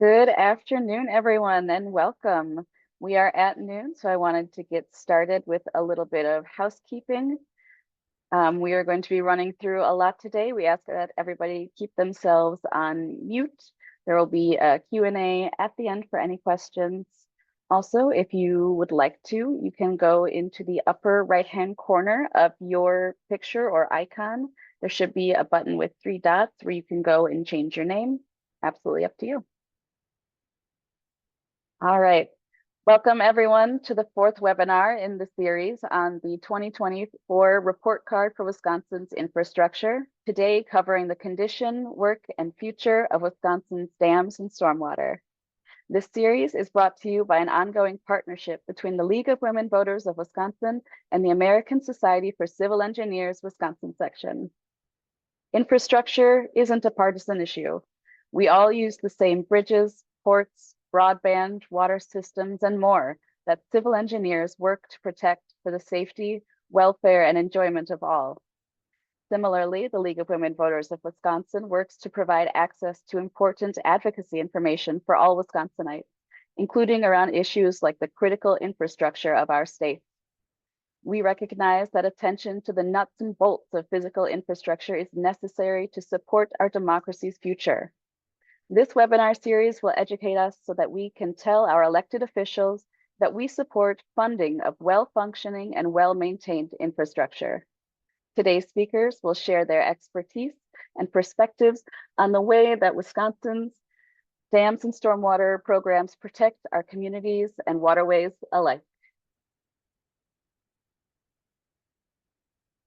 Good afternoon, everyone, and welcome. We are at noon, so I wanted to get started with a little bit of housekeeping. We are going to be running through a lot today. We ask that everybody keep themselves on mute. There will be a Q&A at the end for any questions. Also, if you would like to, you can go into the upper right-hand corner of your picture or icon. There should be a button with 3 dots where you can go and change your name. Absolutely up to you. All right. Welcome everyone to the 4th webinar in the series on the 2024 report card for Wisconsin's infrastructure. Today covering the condition, work, and future of Wisconsin's dams and stormwater. This series is brought to you by an ongoing partnership between the League of Women Voters of Wisconsin and the American Society for Civil Engineers Wisconsin section. Infrastructure isn't a partisan issue. We all use the same bridges, ports, broadband, water systems, and more that civil engineers work to protect for the safety, welfare, and enjoyment of all. Similarly, the League of Women Voters of Wisconsin works to provide access to important advocacy information for all Wisconsinites, including around issues like the critical infrastructure of our state. We recognize that attention to the nuts and bolts of physical infrastructure is necessary to support our democracy's future. This webinar series will educate us so that we can tell our elected officials that we support funding of well-functioning and well-maintained infrastructure. Today's speakers will share their expertise and perspectives on the way that Wisconsin's dams and stormwater programs protect our communities and waterways alike.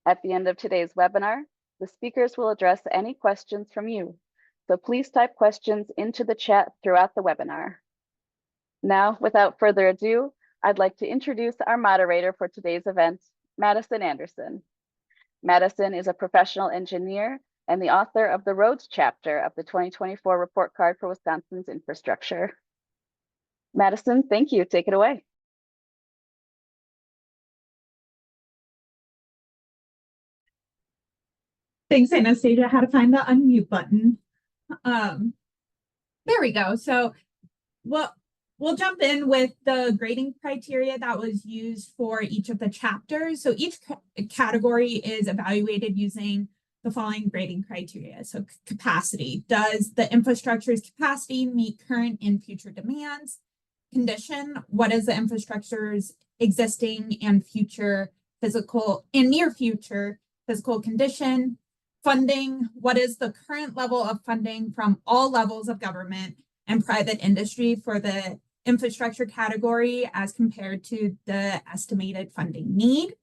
At the end of today's webinar, the speakers will address any questions from you. So please type questions into the chat throughout the webinar. Now, without further ado, I'd like to introduce our moderator for today's event, Madison Anderson. Madison is a professional engineer and the author of the Roads chapter of the 2024 report card for Wisconsin's infrastructure. Madison, thank you. Take it away. Thanks, Anastasia. How to find the unmute button. There we go. So we'll jump in with the grading criteria that was used for each of the chapters. So each category is evaluated using the following grading criteria. So capacity. Does the infrastructure's capacity meet current and future demands? Condition. What is the infrastructure's existing and future physical and near future physical condition? Funding. What is the current level of funding from all levels of government and private industry for the infrastructure category as compared to the estimated funding need?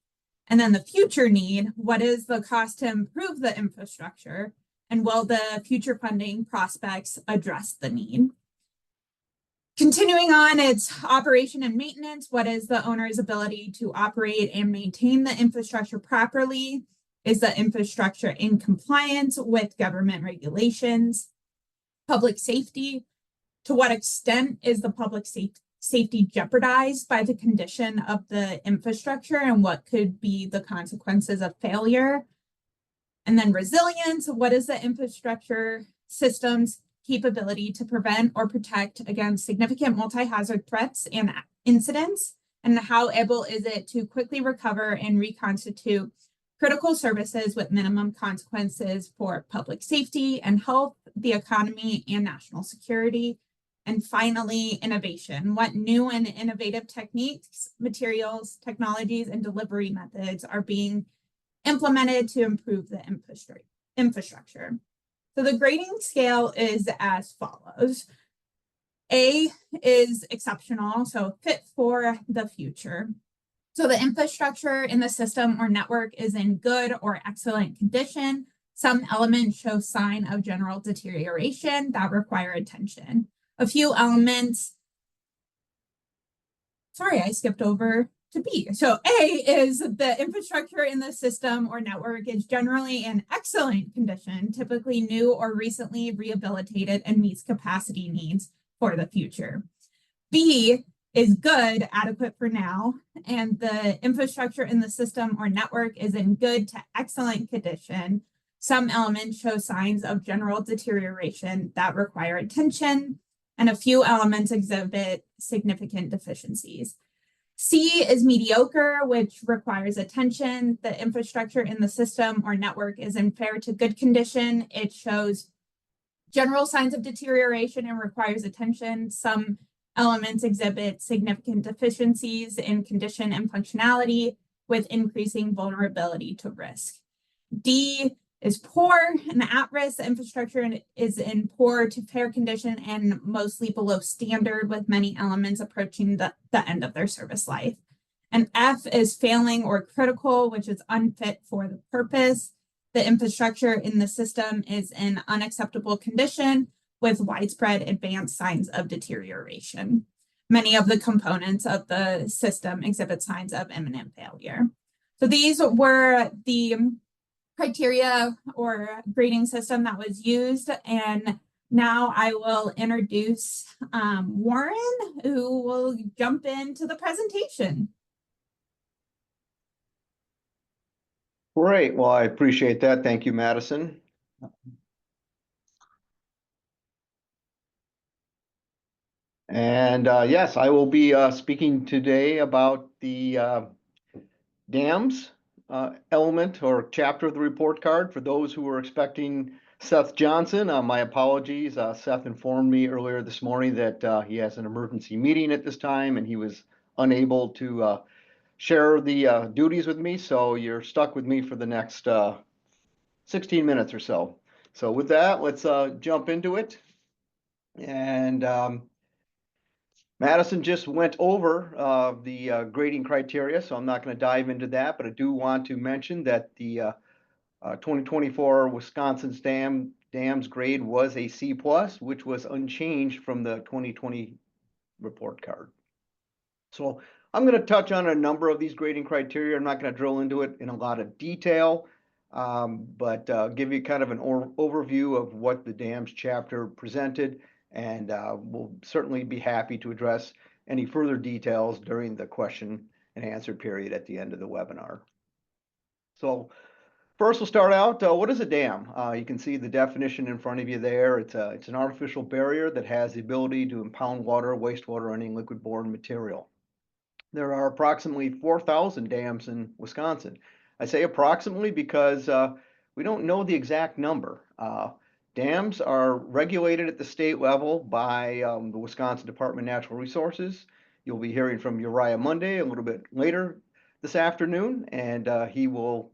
And then the future need. What is the cost to improve the infrastructure? And will the future funding prospects address the need? Continuing on, it's operation and maintenance. What is the owner's ability to operate and maintain the infrastructure properly? Is the infrastructure in compliance with government regulations? Public safety. To what extent is the public safety jeopardized by the condition of the infrastructure, and what could be the consequences of failure? And then resilience. What is the infrastructure system's capability to prevent or protect against significant multi-hazard threats and incidents? And how able is it to quickly recover and reconstitute critical services with minimum consequences for public safety and health, the economy, and national security? And finally, innovation. What new and innovative techniques, materials, technologies, and delivery methods are being implemented to improve the infrastructure? So the grading scale is as follows. A is exceptional, so fit for the future. So the infrastructure in the system or network is in good or excellent condition. Some elements show sign of general deterioration that require attention. A few elements, sorry, I skipped over to B. So A is the infrastructure in the system or network is generally in excellent condition, typically new or recently rehabilitated, and meets capacity needs for the future. B is good, adequate for now, and the infrastructure in the system or network is in good to excellent condition. Some elements show signs of general deterioration that require attention. and a few elements exhibit significant deficiencies. C is mediocre, which requires attention. The infrastructure in the system or network is in fair to good condition. It shows general signs of deterioration and requires attention. Some elements exhibit significant deficiencies in condition and functionality with increasing vulnerability to risk. D is poor and at-risk. The infrastructure is in poor to fair condition and mostly below standard, with many elements approaching the end of their service life. And F is failing or critical, which is unfit for the purpose. The infrastructure in the system is in unacceptable condition with widespread advanced signs of deterioration. Many of the components of the system exhibit signs of imminent failure. So these were the criteria or grading system that was used. And now I will introduce Warren, who will jump into the presentation. Great. Well, I appreciate that. Thank you, Madison. And yes, I will be speaking today about the dams element or chapter of the report card. For those who were expecting Seth Johnson, my apologies. Seth informed me earlier this morning that he has an emergency meeting at this time and he was unable to share the duties with me. So you're stuck with me for the next 16 minutes or so. So with that, let's jump into it. And Madison just went over the grading criteria, so I'm not going to dive into that, but I do want to mention that the 2024 Wisconsin's dams grade was a C+, which was unchanged from the 2020 report card. So I'm going to touch on a number of these grading criteria. I'm not going to drill into it in a lot of detail, but give you kind of an overview of what the dams chapter presented, and we'll certainly be happy to address any further details during the question and answer period at the end of the webinar. So first we'll start out, what is a dam? You can see the definition in front of you there. It's an artificial barrier that has the ability to impound water, wastewater, or any liquid-borne material. There are approximately 4,000 dams in Wisconsin. I say approximately because we don't know the exact number. Dams are regulated at the state level by the Wisconsin Department of Natural Resources. You'll be hearing from Uriah Monday a little bit later this afternoon, and he will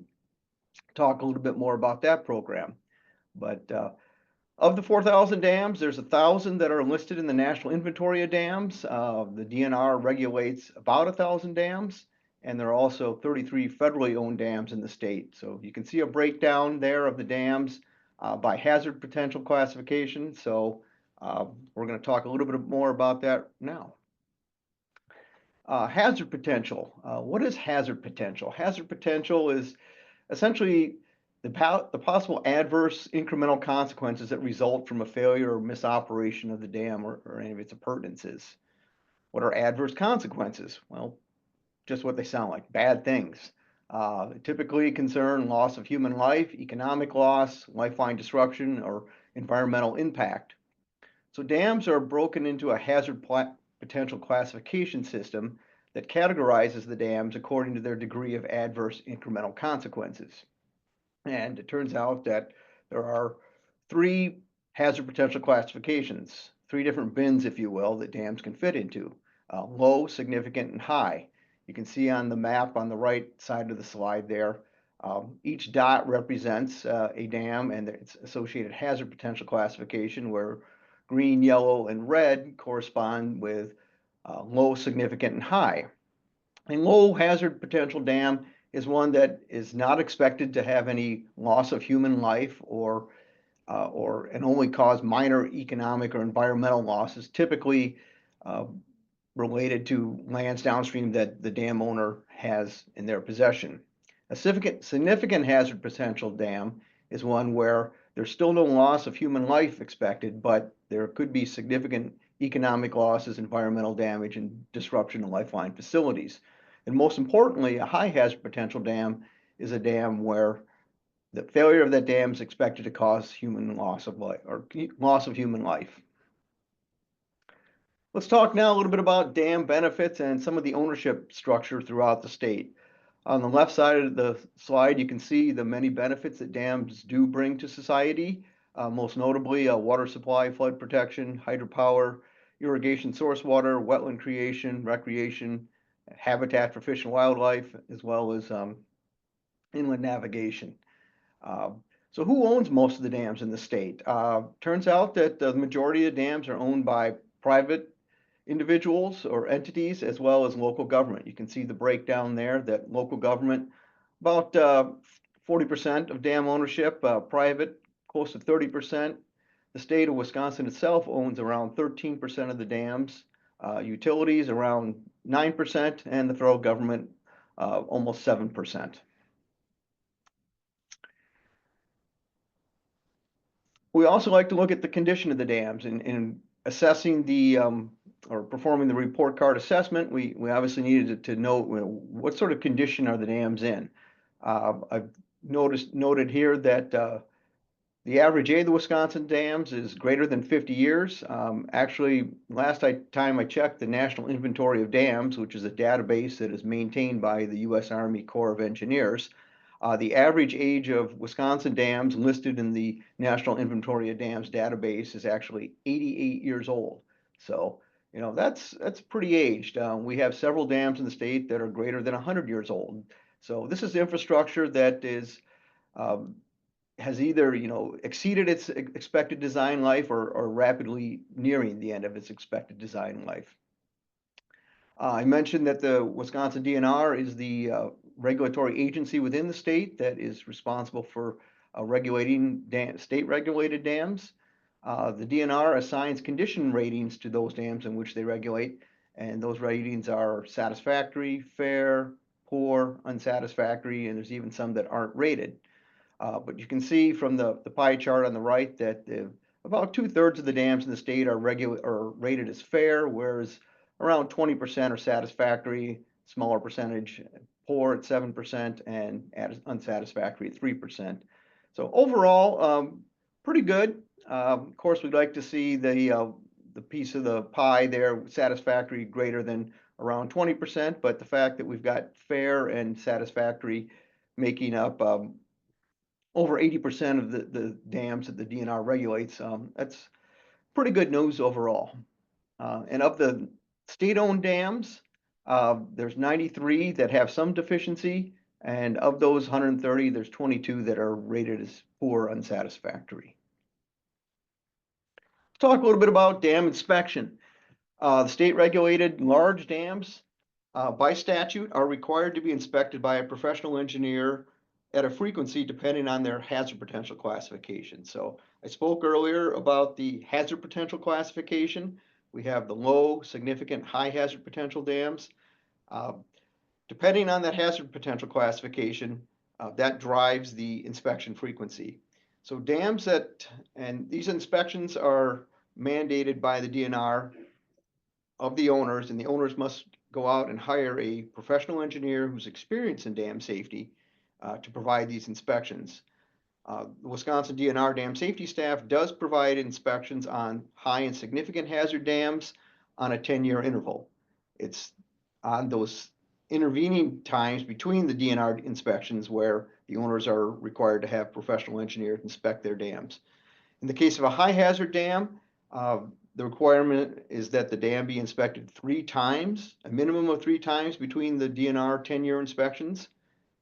talk a little bit more about that program. But of the 4,000 dams, there's 1,000 that are listed in the National Inventory of Dams. The DNR regulates about 1,000 dams, and there are also 33 federally owned dams in the state. So you can see a breakdown there of the dams by hazard potential classification. So we're going to talk a little bit more about that now. Hazard potential. What is hazard potential? Hazard potential is essentially the possible adverse incremental consequences that result from a failure or misoperation of the dam or any of its appurtenances. What are adverse consequences? Well, just what they sound like, bad things. Typically concern loss of human life, economic loss, lifeline disruption, or environmental impact. So dams are broken into a hazard potential classification system that categorizes the dams according to their degree of adverse incremental consequences. And it turns out that there are 3 hazard potential classifications, 3 different bins, if you will, that dams can fit into: low, significant, and high. You can see on the map on the right side of the slide there, each dot represents a dam and its associated hazard potential classification, where green, yellow, and red correspond with low, significant, and high. A low hazard potential dam is one that is not expected to have any loss of human life or and only cause minor economic or environmental losses, typically related to lands downstream that the dam owner has in their possession. A significant hazard potential dam is one where there's still no loss of human life expected, but there could be significant economic losses, environmental damage, and disruption to lifeline facilities. And most importantly, a high hazard potential dam is a dam where the failure of that dam is expected to cause human loss of life or loss of human life. Let's talk now a little bit about dam benefits and some of the ownership structure throughout the state. On the left side of the slide, you can see the many benefits that dams do bring to society, most notably water supply, flood protection, hydropower, irrigation source water, wetland creation, recreation, habitat for fish and wildlife, as well as inland navigation. So who owns most of the dams in the state? Turns out that the majority of dams are owned by private individuals or entities as well as local government. You can see the breakdown there that local government, about 40% of dam ownership, private, close to 30%. The state of Wisconsin itself owns around 13% of the dams, utilities around 9%, and the federal government almost 7%. We also like to look at the condition of the dams in assessing the or performing the report card assessment. We obviously needed to know what sort of condition are the dams in. I've noted here that the average age of the Wisconsin dams is greater than 50 years. Actually, last time I checked the National Inventory of Dams, which is a database that is maintained by the U.S. Army Corps of Engineers, the average age of Wisconsin dams listed in the National Inventory of Dams database is actually 88 years old. So, you know, that's pretty aged. We have several dams in the state that are greater than 100 years old. So this is infrastructure that is has either, you know, exceeded its expected design life or rapidly nearing the end of its expected design life. I mentioned that the Wisconsin DNR is the regulatory agency within the state that is responsible for regulating state-regulated dams. The DNR assigns condition ratings to those dams in which they regulate, and those ratings are satisfactory, fair, poor, unsatisfactory, and there's even some that aren't rated. But you can see from the pie chart on the right that about 2/3 of the dams in the state are rated as fair, whereas around 20% are satisfactory, smaller percentage poor at 7%, and unsatisfactory at 3%. So overall, pretty good. Of course, we'd like to see the piece of the pie there, satisfactory, greater than around 20%, but the fact that we've got fair and satisfactory making up over 80% of the dams that the DNR regulates, that's pretty good news overall. And of the state-owned dams, there's 93 that have some deficiency, and of those 130, there's 22 that are rated as poor, unsatisfactory. Let's talk a little bit about dam inspection. The state-regulated large dams, by statute, are required to be inspected by a professional engineer at a frequency depending on their hazard potential classification. So I spoke earlier about the hazard potential classification. We have the low, significant, high hazard potential dams. Depending on that hazard potential classification, that drives the inspection frequency. So dams and these inspections are mandated by the DNR of the owners, and the owners must go out and hire a professional engineer who's experienced in dam safety to provide these inspections. The Wisconsin DNR dam safety staff does provide inspections on high and significant hazard dams on a 10-year interval. It's on those intervening times between the DNR inspections where the owners are required to have professional engineers inspect their dams. In the case of a high hazard dam, the requirement is that the dam be inspected 3 times, a minimum of 3 times between the DNR 10-year inspections.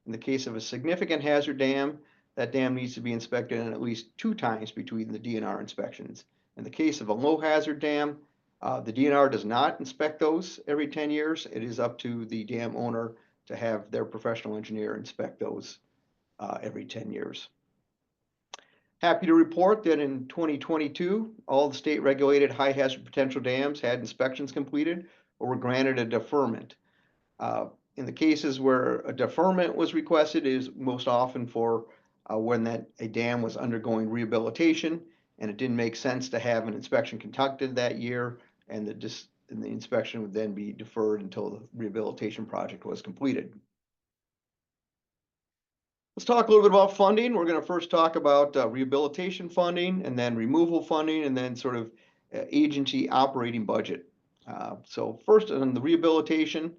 In the case of a significant hazard dam, that dam needs to be inspected at least 2 times between the DNR inspections. In the case of a low hazard dam, the DNR does not inspect those every 10 years. It is up to the dam owner to have their professional engineer inspect those every 10 years. Happy to report that in 2022, all the state regulated high hazard potential dams had inspections completed or were granted a deferment. In the cases where a deferment was requested is most often for when a dam was undergoing rehabilitation and it didn't make sense to have an inspection conducted that year, and the inspection would then be deferred until the rehabilitation project was completed. Let's talk a little bit about funding. We're going to first talk about rehabilitation funding, and then removal funding, and then sort of agency operating budget. So first on the rehabilitation,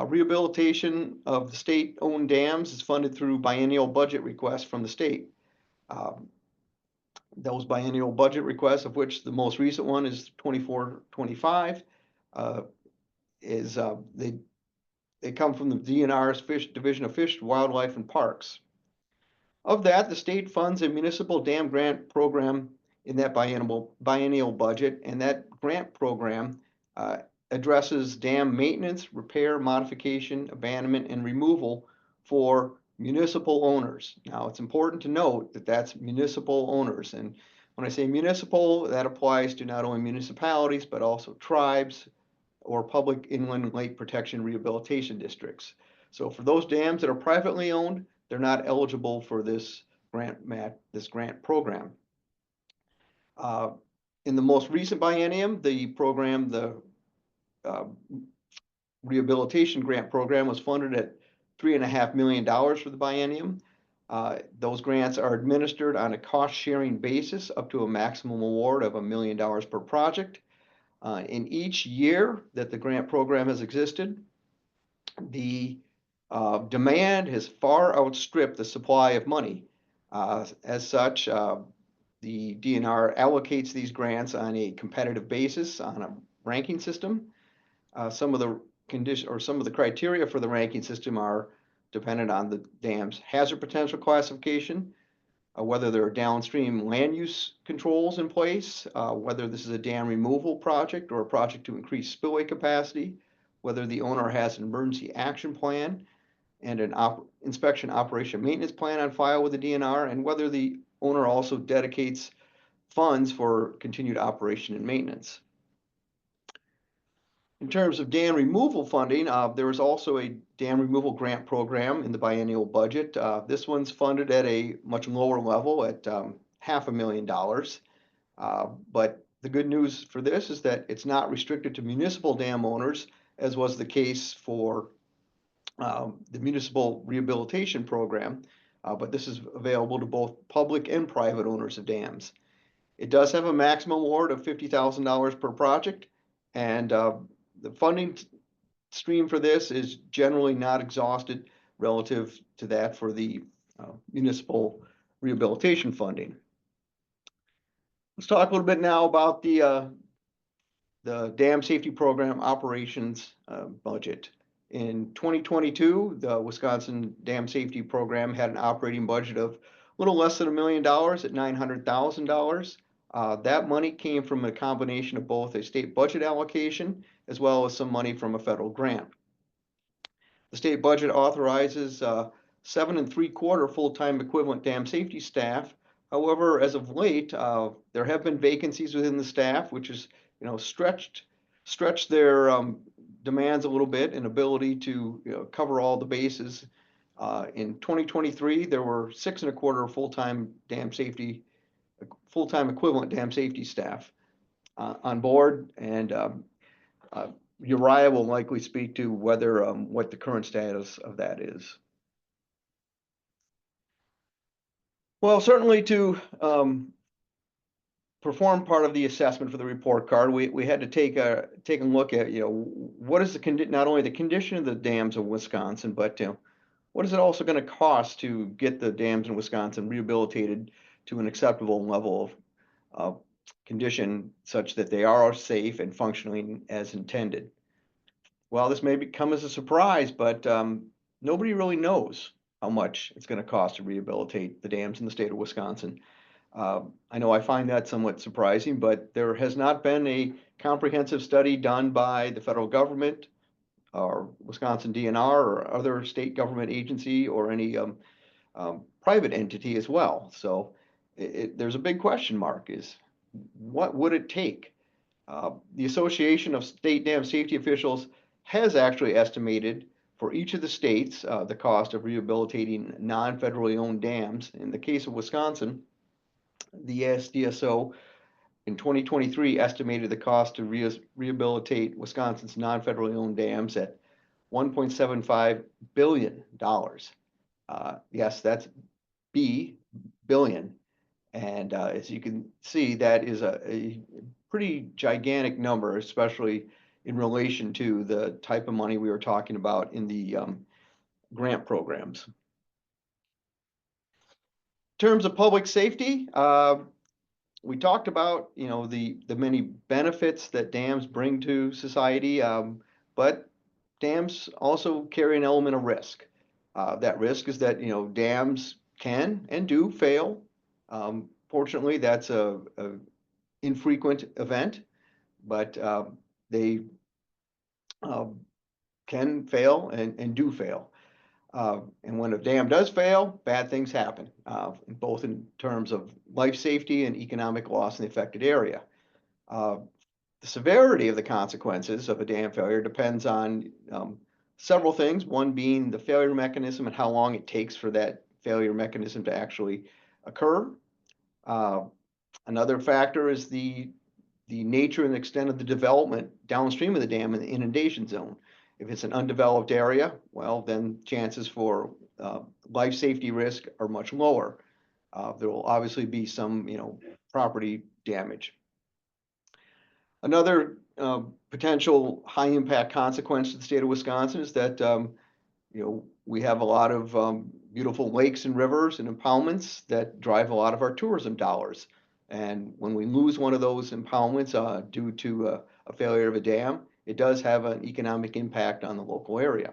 rehabilitation of the state-owned dams is funded through biennial budget requests from the state. Those biennial budget requests, of which the most recent one is 24-25, they come from the DNR's Division of Fish, Wildlife, and Parks. Of that, the state funds a municipal dam grant program in that biennial budget, and that grant program addresses dam maintenance, repair, modification, abandonment, and removal for municipal owners. Now, it's important to note that that's municipal owners, and when I say municipal, that applies to not only municipalities, but also tribes or public inland lake protection rehabilitation districts. So for those dams that are privately owned, they're not eligible for this grant program. In the most recent biennium, the rehabilitation grant program was funded at $3.5 million for the biennium. Those grants are administered on a cost-sharing basis up to a maximum award of $1 million per project. In each year that the grant program has existed, the demand has far outstripped the supply of money. As such, the DNR allocates these grants on a competitive basis on a ranking system. Some of the criteria for the ranking system are dependent on the dam's hazard potential classification, whether there are downstream land use controls in place, whether this is a dam removal project or a project to increase spillway capacity, whether the owner has an emergency action plan and an inspection operation maintenance plan on file with the DNR, and whether the owner also dedicates funds for continued operation and maintenance. In terms of dam removal funding, there is also a dam removal grant program in the biennial budget. This one's funded at a much lower level at $500,000. But the good news for this is that it's not restricted to municipal dam owners, as was the case for the municipal rehabilitation program, but this is available to both public and private owners of dams. It does have a maximum award of $50,000 per project, and the funding stream for this is generally not exhausted relative to that for the municipal rehabilitation funding. Let's talk a little bit now about the Dam Safety Program operations budget. In 2022, the Wisconsin Dam Safety Program had an operating budget of a little less than $1 million at $900,000. That money came from a combination of both a state budget allocation as well as some money from a federal grant. The state budget authorizes 7 3/4 full-time equivalent dam safety staff. However, as of late, there have been vacancies within the staff, which is, stretched their demands a little bit and ability to cover all the bases. In 2023, there were 6 1/4 full-time equivalent dam safety staff on board, and Uriah will likely speak to whether what the current status of that is. Well, certainly to perform part of the assessment for the report card, we had to take a look at what is not only the condition of the dams of Wisconsin, but what is it also going to cost to get the dams in Wisconsin rehabilitated to an acceptable level of condition such that they are safe and functioning as intended. Well, this may come as a surprise, but nobody really knows how much it's going to cost to rehabilitate the dams in the state of Wisconsin. I know I find that somewhat surprising, but there has not been a comprehensive study done by the federal government or Wisconsin DNR or other state government agency or any private entity as well. So there's a big question mark, is what would it take? The Association of State Dam Safety Officials has actually estimated for each of the states the cost of rehabilitating non-federally owned dams. In the case of Wisconsin, the ASDSO in 2023 estimated the cost to rehabilitate Wisconsin's non-federally owned dams at $1.75 billion. Yes, that's billion. And as you can see, that is a pretty gigantic number, especially in relation to the type of money we were talking about in the grant programs. In terms of public safety, we talked about, you know, the many benefits that dams bring to society, but dams also carry an element of risk. That risk is that, you know, dams can and do fail. Fortunately, that's a infrequent event, but they can fail and do fail. And when a dam does fail, bad things happen, both in terms of life safety and economic loss in the affected area. The severity of the consequences of a dam failure depends on several things, one being the failure mechanism and how long it takes for that failure mechanism to actually occur. Another factor is the nature and extent of the development downstream of the dam in the inundation zone. If it's an undeveloped area, well, then chances for life safety risk are much lower. There will obviously be some, you know, property damage. Another potential high impact consequence to the state of Wisconsin is that, you know, we have a lot of beautiful lakes and rivers and impoundments that drive a lot of our tourism dollars. And when we lose one of those impoundments due to a failure of a dam, it does have an economic impact on the local area.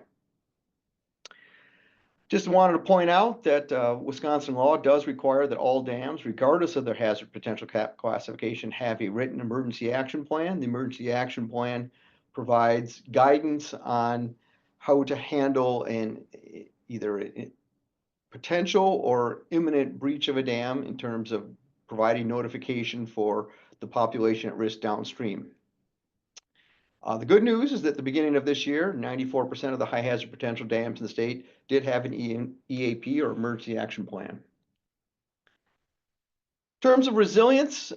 Just wanted to point out that Wisconsin law does require that all dams, regardless of their hazard potential classification, have a written emergency action plan. The emergency action plan provides guidance on how to handle either a potential or imminent breach of a dam in terms of providing notification for the population at risk downstream. The good news is that at the beginning of this year, 94% of the high hazard potential dams in the state did have an EAP or emergency action plan. In terms of resilience,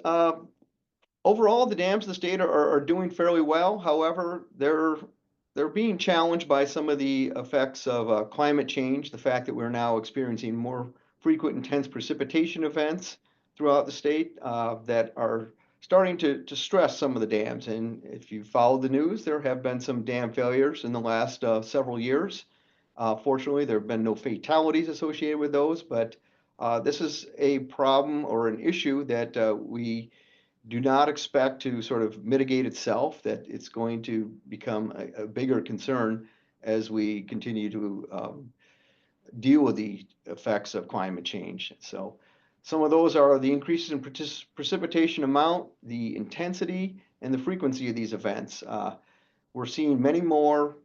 overall, the dams in the state are doing fairly well. However, they're being challenged by some of the effects of climate change, the fact that we're now experiencing more frequent intense precipitation events throughout the state that are starting to stress some of the dams. And if you follow the news, there have been some dam failures in the last several years. Fortunately, there have been no fatalities associated with those, but this is a problem or an issue that we do not expect to sort of mitigate itself, that it's going to become a bigger concern as we continue to deal with the effects of climate change. So some of those are the increases in precipitation amount, the intensity, and the frequency of these events. We're seeing many more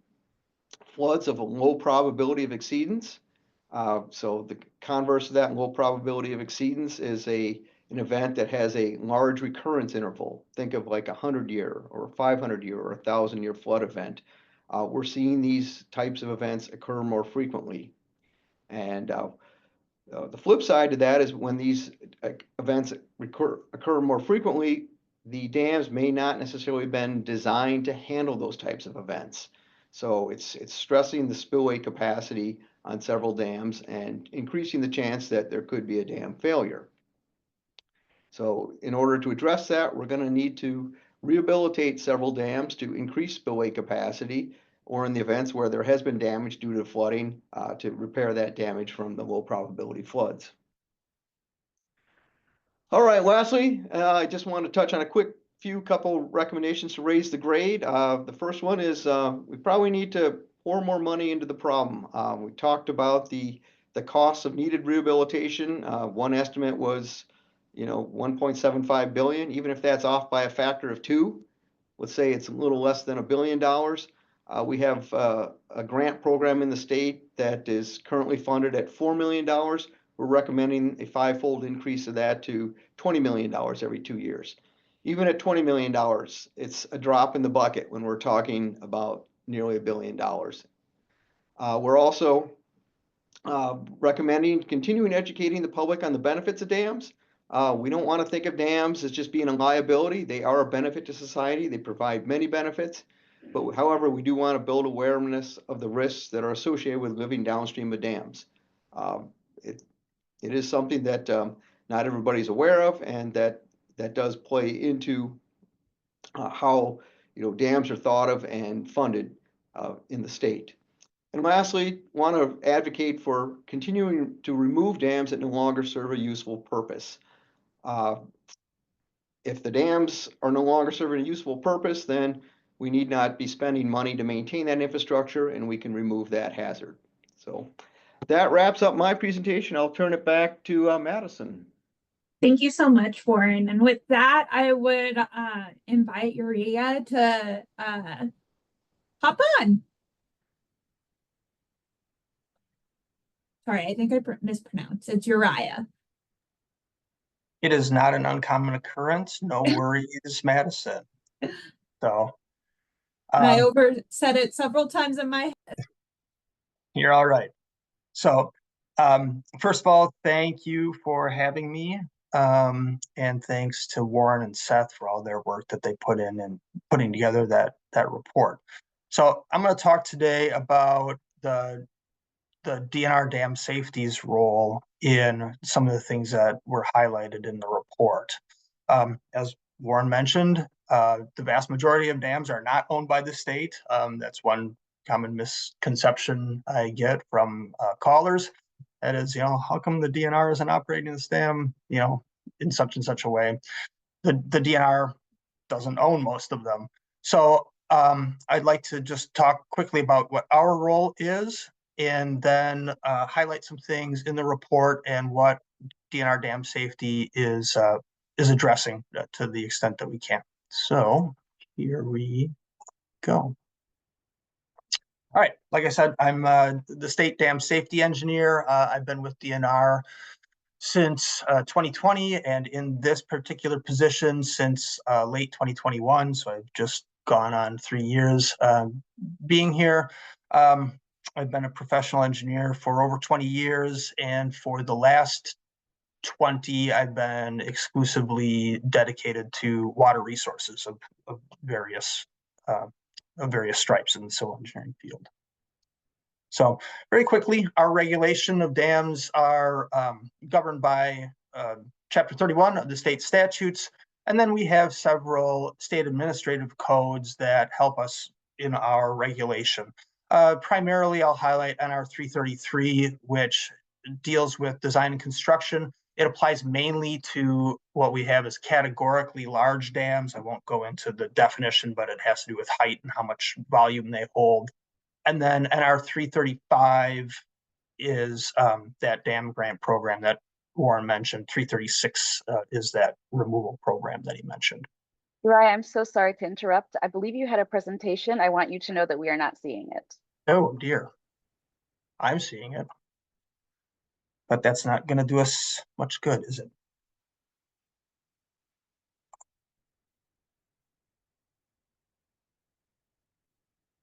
floods of a low probability of exceedance. So the converse of that, low probability of exceedance, is an event that has a large recurrence interval. Think of like a 100-year or a 500-year or a 1,000-year flood event. We're seeing these types of events occur more frequently. And the flip side to that is when these events occur more frequently, the dams may not necessarily have been designed to handle those types of events. So it's stressing the spillway capacity on several dams and increasing the chance that there could be a dam failure. So in order to address that, we're going to need to rehabilitate several dams to increase spillway capacity, or in the events where there has been damage due to flooding, to repair that damage from the low probability floods. All right, lastly, I just want to touch on a quick couple recommendations to raise the grade. The first one is we probably need to pour more money into the problem. We talked about the costs of needed rehabilitation. One estimate was, you know, $1.75 billion. Even if that's off by a factor of 2, let's say it's a little less than $1 billion. We have a grant program in the state that is currently funded at $4 million. We're recommending a 5-fold increase of that to $20 million every 2 years. Even at $20 million, it's a drop in the bucket when we're talking about nearly $1 billion. We're also recommending continuing educating the public on the benefits of dams. We don't want to think of dams as just being a liability. They are a benefit to society. They provide many benefits. But however, we do want to build awareness of the risks that are associated with living downstream of dams. It is something that not everybody's aware of, and that does play into how dams are thought of and funded in the state. And lastly, want to advocate for continuing to remove dams that no longer serve a useful purpose. If the dams are no longer serving a useful purpose, then we need not be spending money to maintain that infrastructure, and we can remove that hazard. So that wraps up my presentation. I'll turn it back to Madison. Thank you so much, Warren. And with that, I would invite Uriah to hop on. Sorry, I think I mispronounced. It's Uriah. It is not an uncommon occurrence. No worries, Madison. So I oversaid it several times in my head. You're all right. So first of all, thank you for having me. And thanks to Warren and Seth for all their work that they put in putting together that report. So I'm going to talk today about the DNR dam safety's role in some of the things that were highlighted in the report. As Warren mentioned, the vast majority of dams are not owned by the state. That's one common misconception I get from callers. That is, how come the DNR isn't operating this dam, in such and such a way? The DNR doesn't own most of them. So I'd like to just talk quickly about what our role is, and then highlight some things in the report and what DNR dam safety is addressing to the extent that we can. So here we go. All right, like I said, I'm the state dam safety engineer. I've been with DNR since 2020, and in this particular position since late 2021. So I've just gone on 3 years being here. I've been a professional engineer for over 20 years, and for the last 20, I've been exclusively dedicated to water resources of various stripes in the civil engineering field. So very quickly, our regulation of dams are governed by Chapter 31 of the state statutes, and then we have several state administrative codes that help us in our regulation. Primarily, I'll highlight NR 333, which deals with design and construction. It applies mainly to what we have as categorically large dams. I won't go into the definition, but it has to do with height and how much volume they hold. And then NR 335 is that dam grant program that Warren mentioned. 336 is that removal program that he mentioned. Uriah, I'm so sorry to interrupt. I believe you had a presentation. I want you to know that we are not seeing it. Oh dear. I'm seeing it. But that's not going to do us much good, is it?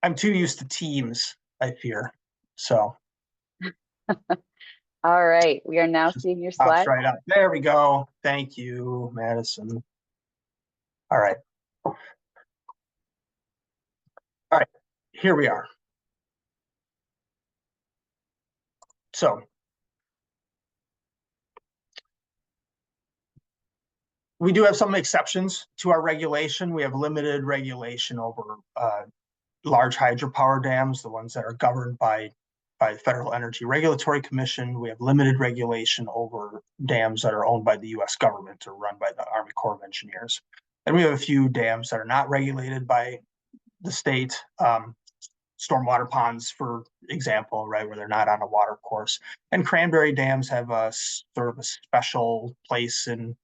I'm too used to Teams, I fear. So. All right, we are now seeing your slide. Right up. There we go. Thank you, Madison. All right. All right, here we are. So we do have some exceptions to our regulation. We have limited regulation over large hydropower dams, the ones that are governed by the Federal Energy Regulatory Commission. We have limited regulation over dams that are owned by the U.S. government or run by the Army Corps of Engineers. And we have a few dams that are not regulated by the state, stormwater ponds, for example, right, where they're not on a water course. And cranberry dams have a sort of a special place in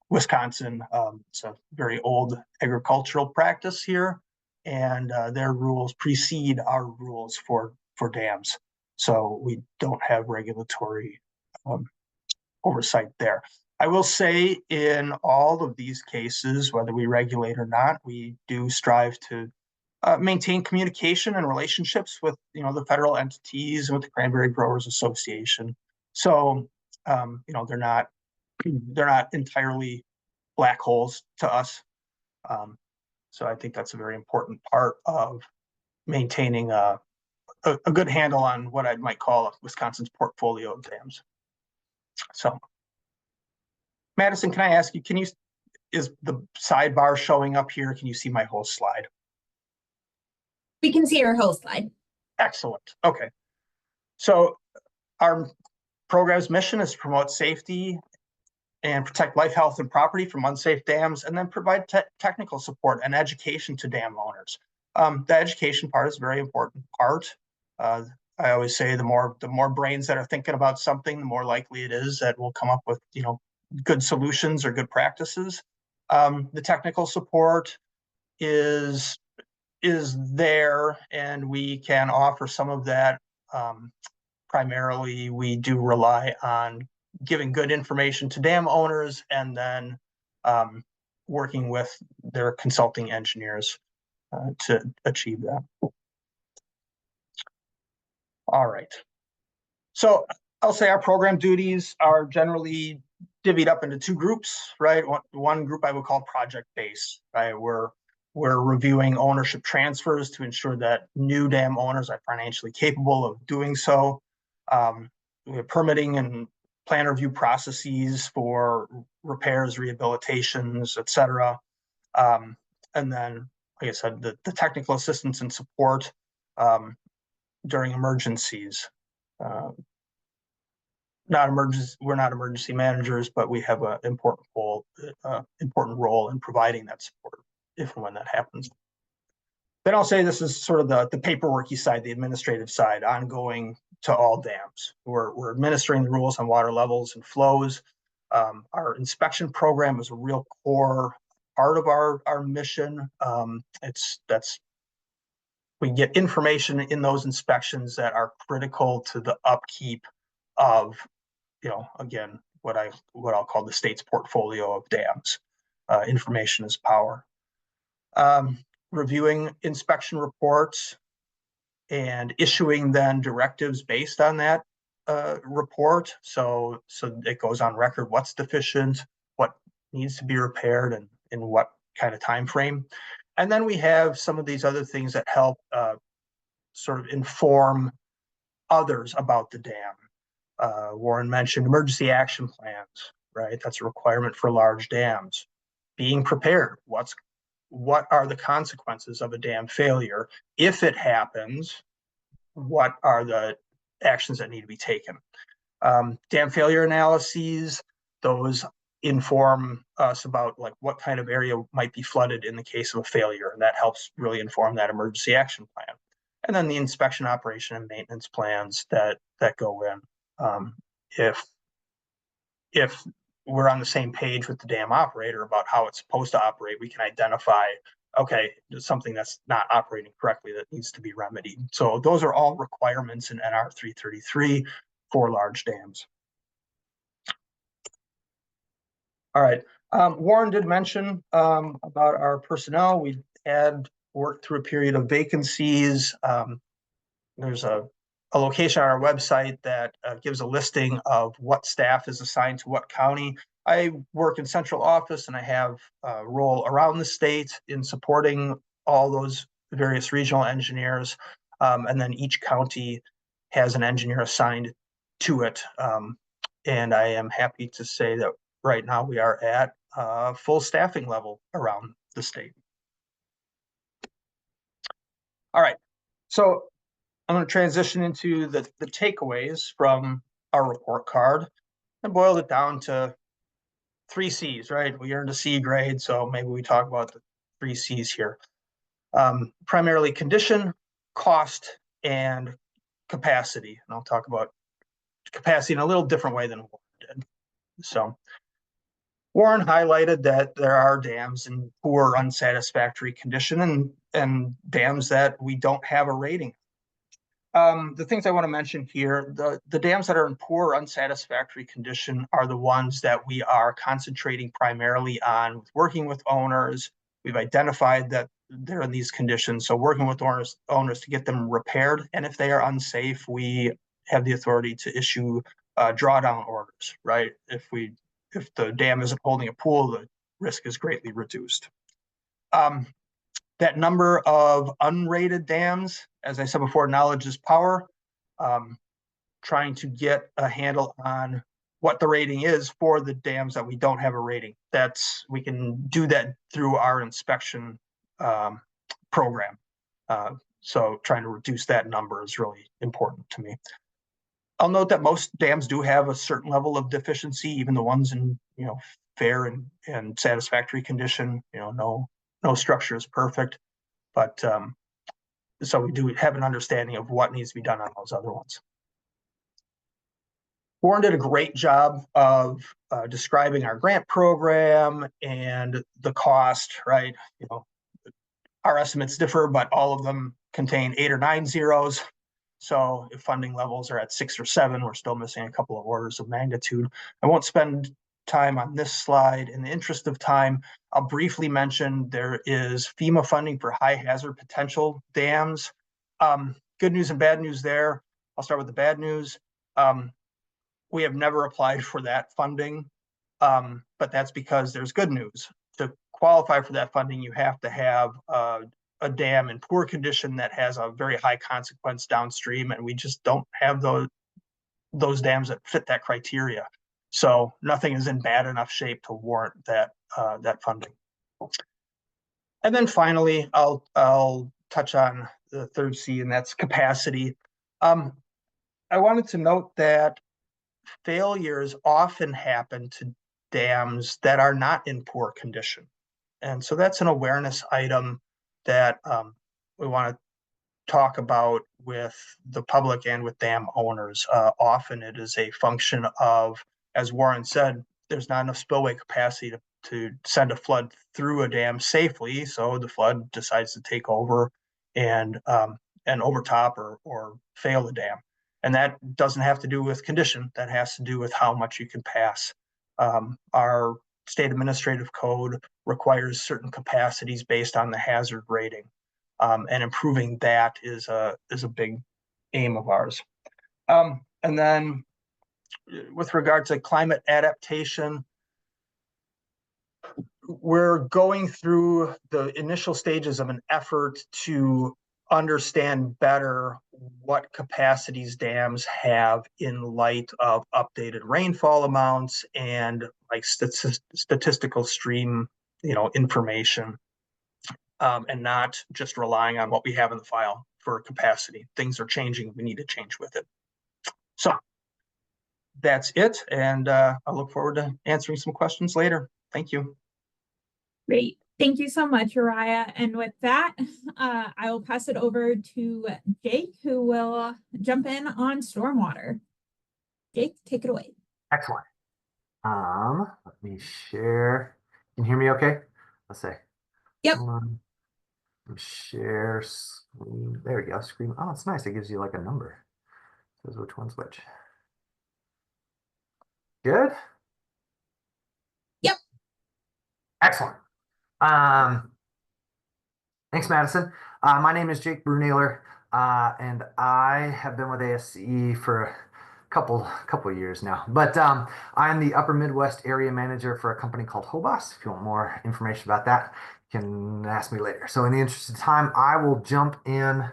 Wisconsin. It's a very old agricultural practice here, and their rules precede our rules for dams. So we don't have regulatory oversight there. I will say in all of these cases, whether we regulate or not, we do strive to maintain communication and relationships with the federal entities and with the Cranberry Growers Association. So they're not entirely black holes to us. So I think that's a very important part of maintaining a good handle on what I might call Wisconsin's portfolio of dams. So, Madison, can I ask you, is the sidebar showing up here? Can you see my whole slide? We can see your whole slide. Excellent. Okay. So our program's mission is to promote safety and protect life, health, and property from unsafe dams, and then provide technical support and education to dam owners. The education part is a very important part. I always say the more brains that are thinking about something, the more likely it is that we'll come up with, good solutions or good practices. The technical support is there, and we can offer some of that. Primarily, we do rely on giving good information to dam owners and then working with their consulting engineers to achieve that. All right. So I'll say our program duties are generally divvied up into two groups, right? One group I would call project-based, right? We're reviewing ownership transfers to ensure that new dam owners are financially capable of doing so. We have permitting and plan review processes for repairs, rehabilitations, et cetera. And then, like I said, the technical assistance and support during emergencies. We're not emergency managers, but we have an important role in providing that support if and when that happens. Then I'll say this is sort of the paperworky side, the administrative side, ongoing to all dams. We're administering the rules on water levels and flows. Our inspection program is a real core part of our mission. We get information in those inspections that are critical to the upkeep of, again, what I'll call the state's portfolio of dams. Information is power. Reviewing inspection reports and issuing then directives based on that report. So it goes on record what's deficient, what needs to be repaired, and in what kind of time frame. And then we have some of these other things that help sort of inform others about the dam. Warren mentioned emergency action plans, right? That's a requirement for large dams. Being prepared. What are the consequences of a dam failure? If it happens, what are the actions that need to be taken? Dam failure analyses, those inform us about like what kind of area might be flooded in the case of a failure, and that helps really inform that emergency action plan. And then the inspection, operation, and maintenance plans that go in. If we're on the same page with the dam operator about how it's supposed to operate, we can identify, okay, there's something that's not operating correctly that needs to be remedied. So those are all requirements in NR 333 for large dams. All right. Warren did mention about our personnel. We had worked through a period of vacancies. There's a location on our website that gives a listing of what staff is assigned to what county. I work in central office, and I have a role around the state in supporting all those various regional engineers. And then each county has an engineer assigned to it. And I am happy to say that right now we are at full staffing level around the state. All right, so I'm going to transition into the takeaways from our report card and boiled it down to 3 C's, right? We earned a C grade, so maybe we talk about the 3 C's here. Primarily condition, cost, and capacity. And I'll talk about capacity in a little different way than Warren did. So Warren highlighted that there are dams in poor, unsatisfactory condition and dams that we don't have a rating. The things I want to mention here, the dams that are in poor, unsatisfactory condition are the ones that we are concentrating primarily on working with owners. We've identified that they're in these conditions, so working with owners to get them repaired. And if they are unsafe, we have the authority to issue drawdown orders, right? If the dam isn't holding a pool, the risk is greatly reduced. That number of unrated dams, as I said before, knowledge is power. Trying to get a handle on what the rating is for the dams that we don't have a rating. We can do that through our inspection program. So trying to reduce that number is really important to me. I'll note that most dams do have a certain level of deficiency, even the ones in, fair and satisfactory condition. No structure is perfect, but so we do have an understanding of what needs to be done on those other ones. Warren did a great job of describing our grant program and the cost, right? Our estimates differ, but all of them contain 8 or 9 zeros. So if funding levels are at 6 or 7, we're still missing a couple of orders of magnitude. I won't spend time on this slide. In the interest of time, I'll briefly mention there is FEMA funding for high hazard potential dams. Good news and bad news there. I'll start with the bad news. We have never applied for that funding, but that's because there's good news. To qualify for that funding, you have to have a dam in poor condition that has a very high consequence downstream, and we just don't have those dams that fit that criteria. So nothing is in bad enough shape to warrant that funding. And then finally, I'll touch on the third C, and that's capacity. I wanted to note that failures often happen to dams that are not in poor condition. And so that's an awareness item that we want to talk about with the public and with dam owners. Often it is a function of, as Warren said, there's not enough spillway capacity to send a flood through a dam safely. So the flood decides to take over and overtop or fail the dam. And that doesn't have to do with condition. That has to do with how much you can pass. Our state administrative code requires certain capacities based on the hazard rating. And improving that is a big aim of ours. And then with regard to climate adaptation, we're going through the initial stages of an effort to understand better what capacities dams have in light of updated rainfall amounts and like statistical stream, information, and not just relying on what we have in the file for capacity. Things are changing. We need to change with it. So that's it. And I look forward to answering some questions later. Thank you. Great. Thank you so much, Uriah. And with that, I will pass it over to Jake, who will jump in on stormwater. Jake, take it away. Excellent. Let me share. Can you hear me okay? Let's say. Yep. Share screen. There we go. Screen. Oh, it's nice. It gives you like a number. It says which one's which. Good? Yep. Excellent. Thanks, Madison. My name is Jake Brunoehler, and I have been with ASCE for a couple of years now. But I'm the Upper Midwest area manager for a company called Hobos. If you want more information about that, you can ask me later. So in the interest of time, I will jump in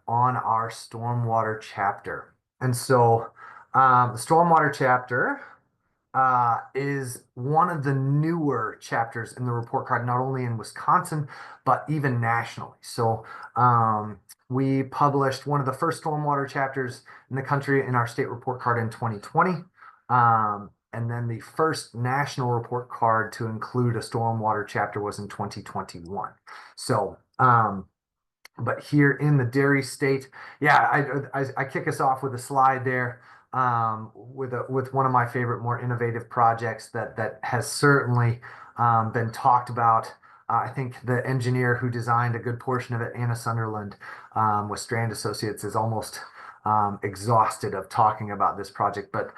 on our stormwater chapter. And so the stormwater chapter is one of the newer chapters in the report card, not only in Wisconsin, but even nationally. So we published one of the first stormwater chapters in the country in our state report card in 2020. And then the first national report card to include a stormwater chapter was in 2021. So, but here in the dairy state, yeah, I kick us off with a slide there. With one of my favorite, more innovative projects that has certainly been talked about. I think the engineer who designed a good portion of it, Anna Sunderland, with Strand Associates, is almost exhausted of talking about this project. But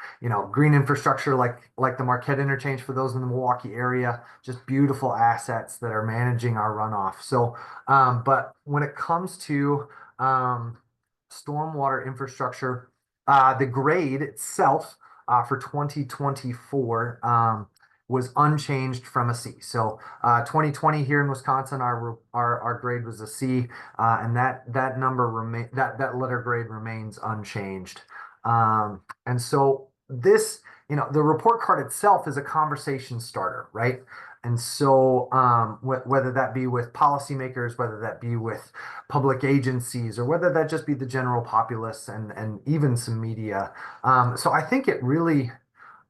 green infrastructure like the Marquette interchange for those in the Milwaukee area, just beautiful assets that are managing our runoff. So, but when it comes to stormwater infrastructure, the grade itself for 2024 was unchanged from a C. So 2020 here in Wisconsin, our grade was a C, and that number that letter grade remains unchanged. And so this the report card itself is a conversation starter, right? And so whether that be with policymakers, whether that be with public agencies, or whether that just be the general populace and even some media. So I think it really,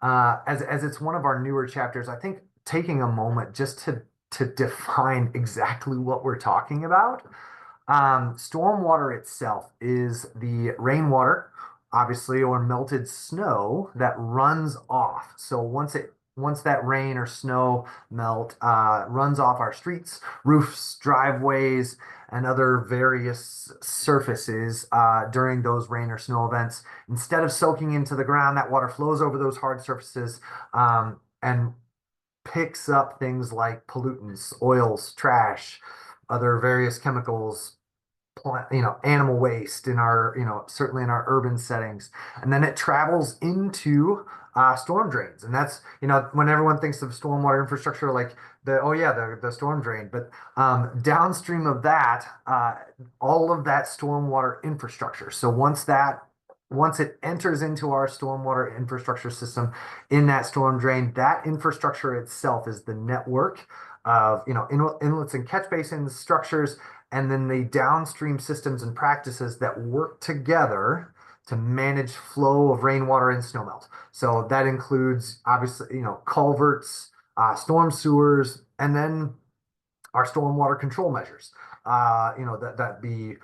as it's one of our newer chapters, I think taking a moment just to define exactly what we're talking about. Stormwater itself is the rainwater, obviously, or melted snow that runs off. So once that rain or snow melt runs off our streets, roofs, driveways, and other various surfaces during those rain or snow events, instead of soaking into the ground, that water flows over those hard surfaces and picks up things like pollutants, oils, trash, other various chemicals, animal waste in our, certainly in our urban settings. And then it travels into storm drains. And that's, when everyone thinks of stormwater infrastructure, like the storm drain, but downstream of that, all of that stormwater infrastructure. So once it enters into our stormwater infrastructure system in that storm drain, that infrastructure itself is the network of, inlets and catch basins, structures, and then the downstream systems and practices that work together to manage flow of rainwater and snowmelt. So that includes obviously, culverts, storm sewers, and then our stormwater control measures. That be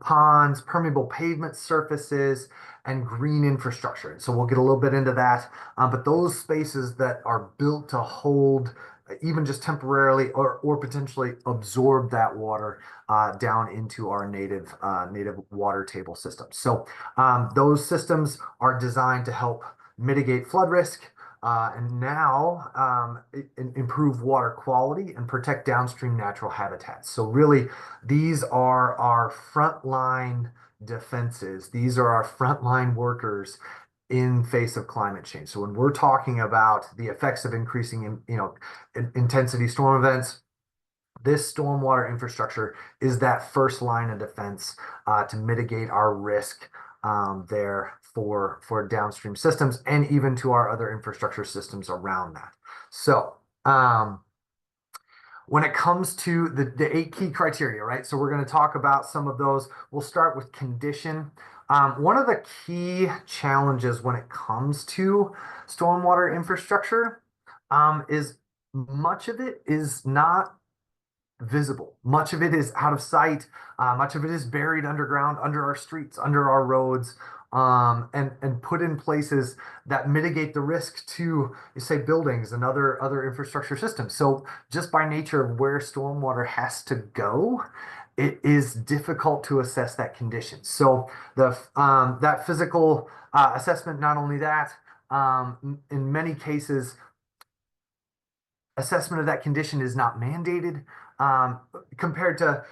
ponds, permeable pavement surfaces, and green infrastructure. And so we'll get a little bit into that. But those spaces that are built to hold even just temporarily or potentially absorb that water down into our native water table system. So those systems are designed to help mitigate flood risk, and now improve water quality and protect downstream natural habitats. So really, these are our frontline defenses. These are our frontline workers in face of climate change. So when we're talking about the effects of increasing, intensity storm events, this stormwater infrastructure is that first line of defense to mitigate our risk there for downstream systems and even to our other infrastructure systems around that. So when it comes to the 8 key criteria, right? So we're going to talk about some of those. We'll start with condition. One of the key challenges when it comes to stormwater infrastructure is much of it is not visible. Much of it is out of sight. Much of it is buried underground, under our streets, under our roads, and put in places that mitigate the risk to, say, buildings and other infrastructure systems. So just by nature of where stormwater has to go, it is difficult to assess that condition. So that physical assessment, not only that, in many cases, assessment of that condition is not mandated compared to,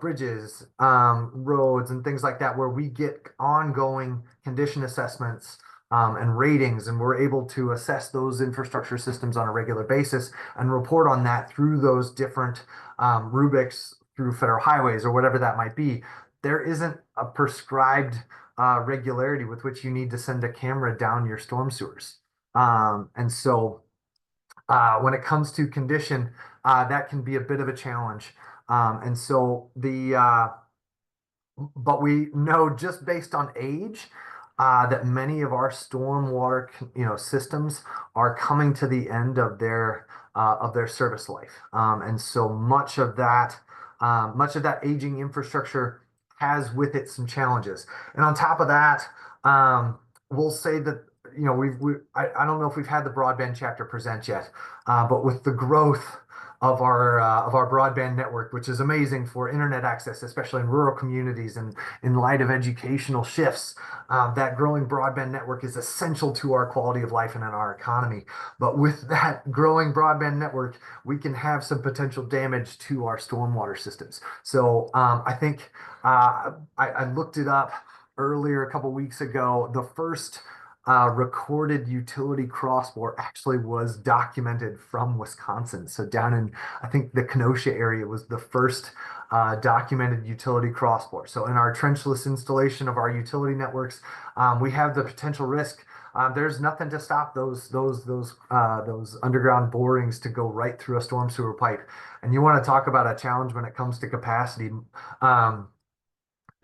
bridges, roads, and things like that, where we get ongoing condition assessments and ratings, and we're able to assess those infrastructure systems on a regular basis and report on that through those different rubrics through federal highways or whatever that might be. There isn't a prescribed regularity with which you need to send a camera down your storm sewers. And so when it comes to condition, that can be a bit of a challenge. And so but we know just based on age that many of our stormwater, systems are coming to the end of their service life. And so much of that aging infrastructure has with it some challenges. And on top of that, we'll say that I don't know if we've had the broadband chapter present yet, but with the growth of our broadband network, which is amazing for internet access, especially in rural communities and in light of educational shifts, that growing broadband network is essential to our quality of life and in our economy. But with that growing broadband network, we can have some potential damage to our stormwater systems. So I think I looked it up earlier a couple weeks ago. The first recorded utility crossbore actually was documented from Wisconsin. So down in, I think, the Kenosha area was the first documented utility crossbore. So in our trenchless installation of our utility networks, we have the potential risk there's nothing to stop those underground borings to go right through a storm sewer pipe. And you want to talk about a challenge when it comes to capacity.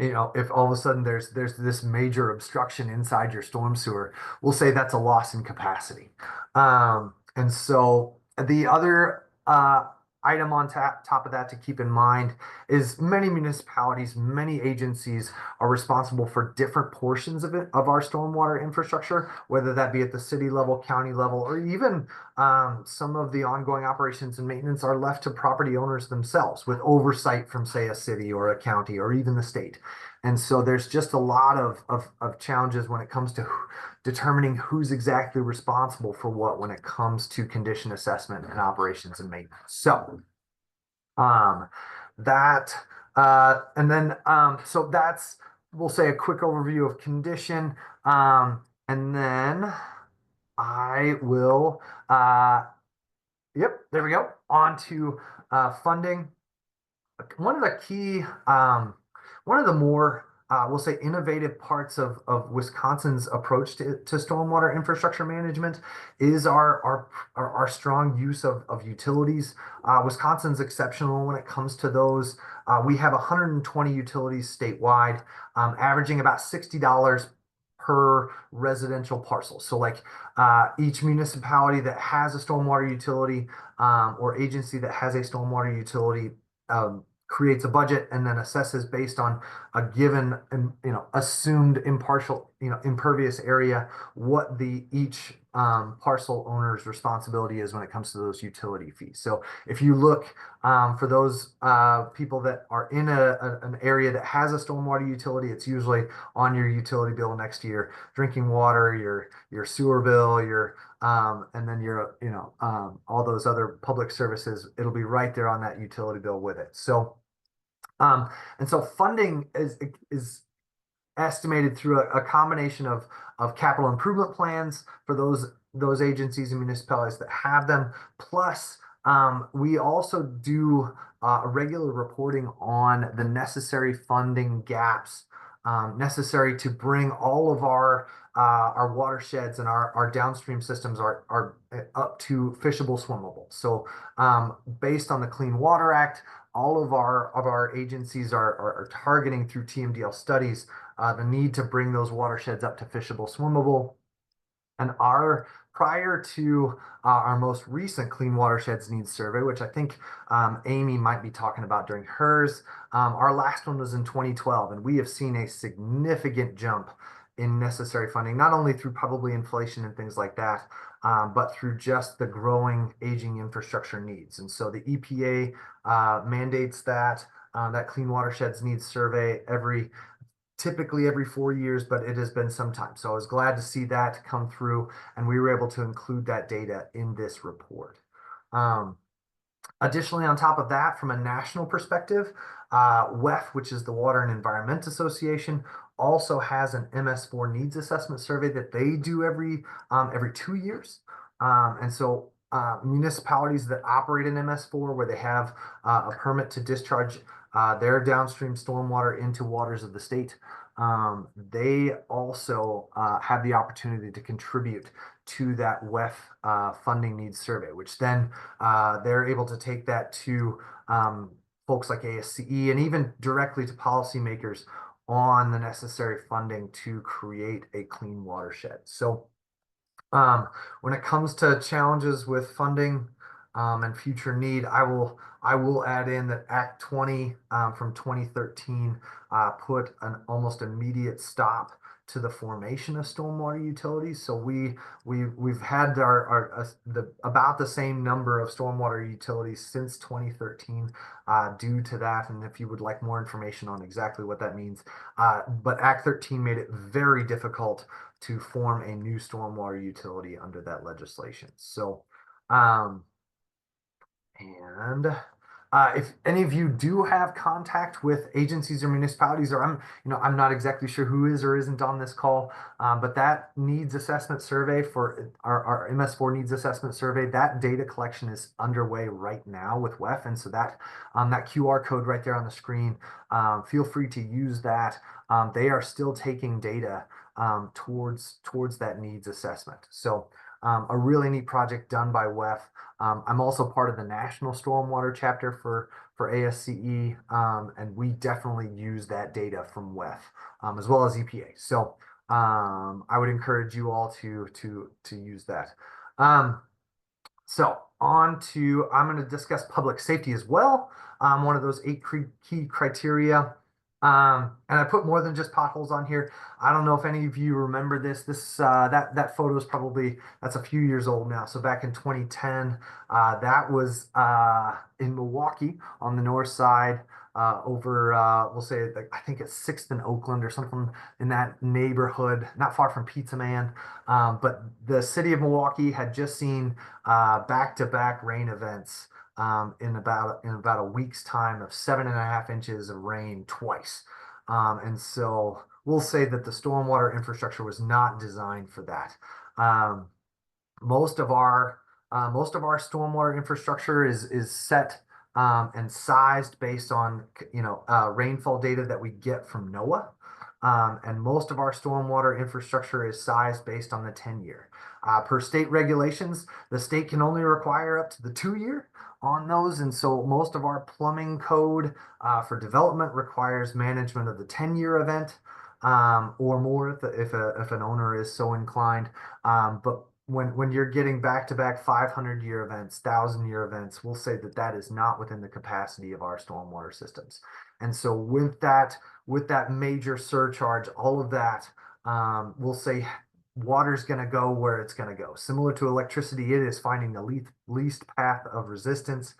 If all of a sudden there's this major obstruction inside your storm sewer, we'll say that's a loss in capacity. And so the other item on top of that to keep in mind is many municipalities, many agencies are responsible for different portions of our stormwater infrastructure, whether that be at the city level, county level, or even some of the ongoing operations and maintenance are left to property owners themselves with oversight from, say, a city or a county or even the state. And so there's just a lot of challenges when it comes to determining who's exactly responsible for what when it comes to condition assessment and operations and maintenance. So so that's, we'll say, a quick overview of condition. And then I will, yep, there we go, on to funding. One of the key, one of the more, we'll say, innovative parts of Wisconsin's approach to stormwater infrastructure management is our strong use of utilities. Wisconsin's exceptional when it comes to those. We have 120 utilities statewide, averaging about $60 per residential parcel. So like each municipality that has a stormwater utility or agency that has a stormwater utility creates a budget and then assesses based on a given, assumed impervious area, what each parcel owner's responsibility is when it comes to those utility fees. So if you look for those people that are in an area that has a stormwater utility, it's usually on your utility bill next to your drinking water, your sewer bill, and then all those other public services. It'll be right there on that utility bill with it. So and so funding is estimated through a combination of capital improvement plans for those agencies and municipalities that have them. Plus, we also do a regular reporting on the necessary funding gaps necessary to bring all of our watersheds and our downstream systems are up to fishable, swimmable. So based on the Clean Water Act, all of our agencies are targeting through TMDL studies the need to bring those watersheds up to fishable, swimmable. And prior to our most recent Clean Watersheds Needs Survey, which I think Amy might be talking about during hers, our last one was in 2012, and we have seen a significant jump in necessary funding, not only through probably inflation and things like that, but through just the growing aging infrastructure needs. And so the EPA mandates that Clean Watersheds Needs Survey typically every 4 years, but it has been some time. So I was glad to see that come through, and we were able to include that data in this report. Additionally, on top of that, from a national perspective, WEF, which is the Water and Environment Association, also has an MS4 needs assessment survey that they do every 2 years. And so municipalities that operate in MS4, where they have a permit to discharge their downstream stormwater into waters of the state, they also have the opportunity to contribute to that WEF funding needs survey, which then they're able to take that to folks like ASCE and even directly to policymakers on the necessary funding to create a clean watershed. So when it comes to challenges with funding and future need, I will add in that Act 20 from 2013 put an almost immediate stop to the formation of stormwater utilities. So we've had about the same number of stormwater utilities since 2013 due to that. And if you would like more information on exactly what that means, but Act 13 made it very difficult to form a new stormwater utility under that legislation. So and If any of you do have contact with agencies or municipalities, or I'm not exactly sure who is or isn't on this call, but that needs assessment survey for our MS4 needs assessment survey, that data collection is underway right now with WEF. And so that QR code right there on the screen, feel free to use that. They are still taking data towards that needs assessment. So a really neat project done by WEF. I'm also part of the national stormwater chapter for ASCE, and we definitely use that data from WEF, as well as EPA. So I would encourage you all to use that. So I'm going to discuss public safety as well. One of those 8 key criteria. And I put more than just potholes on here. I don't know if any of you remember this. That photo is that's a few years old now. So back in 2010, that was in Milwaukee on the north side, over we'll say I think it's 6th and Oakland or something in that neighborhood, not far from Pizza Man. But the city of Milwaukee had just seen back-to-back rain events. In about a week's time of 7.5 inches of rain twice. And so we'll say that the stormwater infrastructure was not designed for that. Most of our stormwater infrastructure is set and sized based on rainfall data that we get from NOAA. And most of our stormwater infrastructure is sized based on the 10-year. Per state regulations, the state can only require up to the 2-year on those. And so most of our plumbing code for development requires management of the 10-year event or more if an owner is so inclined. But when you're getting back-to-back 500-year events, 1,000-year events, we'll say that is not within the capacity of our stormwater systems. And so with that major surcharge, all of that, we'll say water's going to go where it's going to go. Similar to electricity, it is finding the least path of resistance.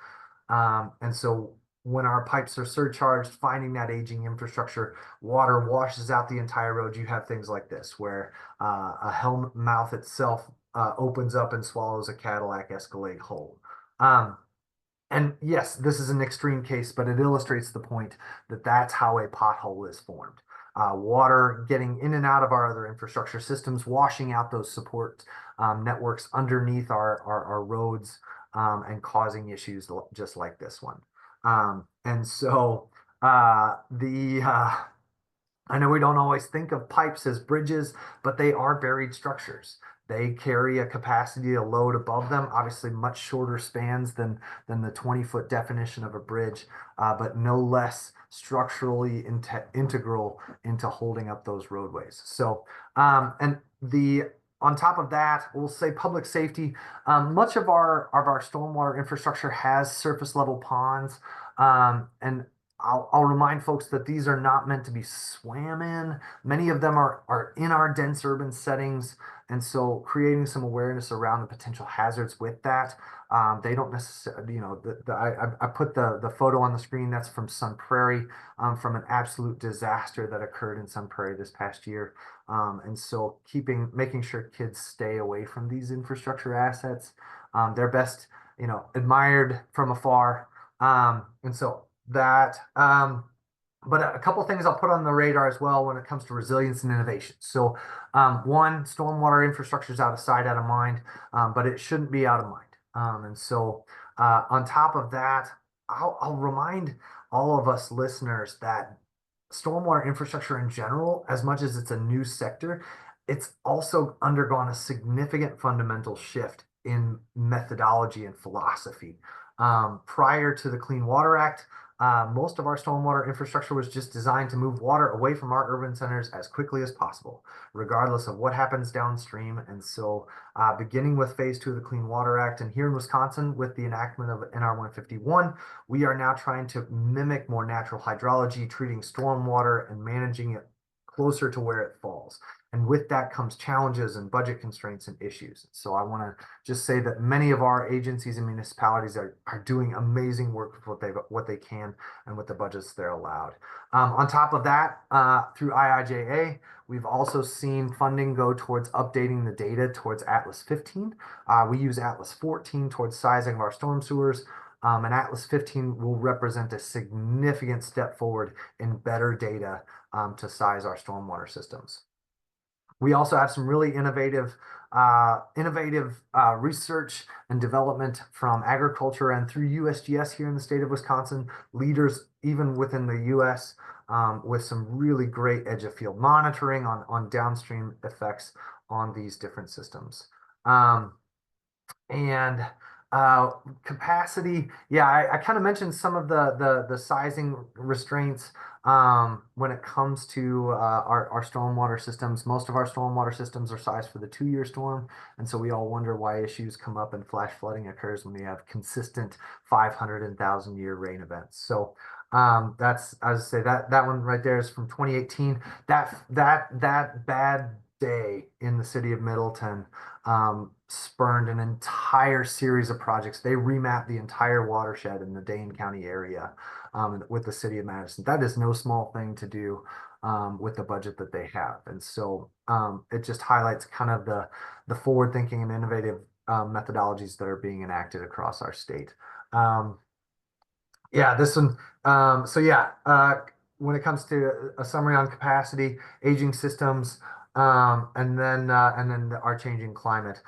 And so when our pipes are surcharged, finding that aging infrastructure, water washes out the entire road. You have things like this, where a helm mouth itself opens up and swallows a Cadillac Escalade whole. And yes, this is an extreme case, but it illustrates the point that that's how a pothole is formed. Water getting in and out of our other infrastructure systems, washing out those support networks underneath our roads and causing issues just like this one. And so I know we don't always think of pipes as bridges, but they are buried structures. They carry a capacity to load above them, obviously much shorter spans than the 20-foot definition of a bridge, but no less structurally integral into holding up those roadways. So, on top of that, we'll say public safety. Much of our stormwater infrastructure has surface level ponds, and I'll remind folks that these are not meant to be swam in. Many of them are in our dense urban settings. And so creating some awareness around the potential hazards with that. They don't necessarily, I put the photo on the screen. That's from Sun Prairie, from an absolute disaster that occurred in Sun Prairie this past year. And so making sure kids stay away from these infrastructure assets. They're best, admired from afar. And so that, but a couple things I'll put on the radar as well when it comes to resilience and innovation. So one, stormwater infrastructure is out of sight, out of mind, but it shouldn't be out of mind. And so on top of that, I'll remind all of us listeners that stormwater infrastructure in general, as much as it's a new sector, it's also undergone a significant fundamental shift in methodology and philosophy. Prior to the Clean Water Act, most of our stormwater infrastructure was just designed to move water away from our urban centers as quickly as possible, regardless of what happens downstream. And so beginning with phase 2 of the Clean Water Act, and here in Wisconsin with the enactment of NR 151, we are now trying to mimic more natural hydrology, treating stormwater and managing it closer to where it falls. And with that comes challenges and budget constraints and issues. So I want to just say that many of our agencies and municipalities are doing amazing work with what they can and with the budgets they're allowed. On top of that, through IIJA, we've also seen funding go towards updating the data towards Atlas 15. We use Atlas 14 towards sizing of our storm sewers. And Atlas 15 will represent a significant step forward in better data to size our stormwater systems. We also have some really innovative research and development from agriculture and through USGS here in the state of Wisconsin, leaders even within the US with some really great edge of field monitoring on downstream effects on these different systems. And capacity, yeah, I kind of mentioned some of the sizing restraints when it comes to our stormwater systems. Most of our stormwater systems are sized for the 2-year storm, and so we all wonder why issues come up and flash flooding occurs when we have consistent 500 and 1,000-year rain events. So that's, as I say, that one right there is from 2018. That bad day in the city of Middleton spurned an entire series of projects. They remapped the entire watershed in the Dane County area with the city of Madison. That is no small thing to do with the budget that they have. And so it just highlights kind of the forward thinking and innovative methodologies that are being enacted across our state. Yeah, this one. When it comes to a summary on capacity, aging systems, and then our changing climate.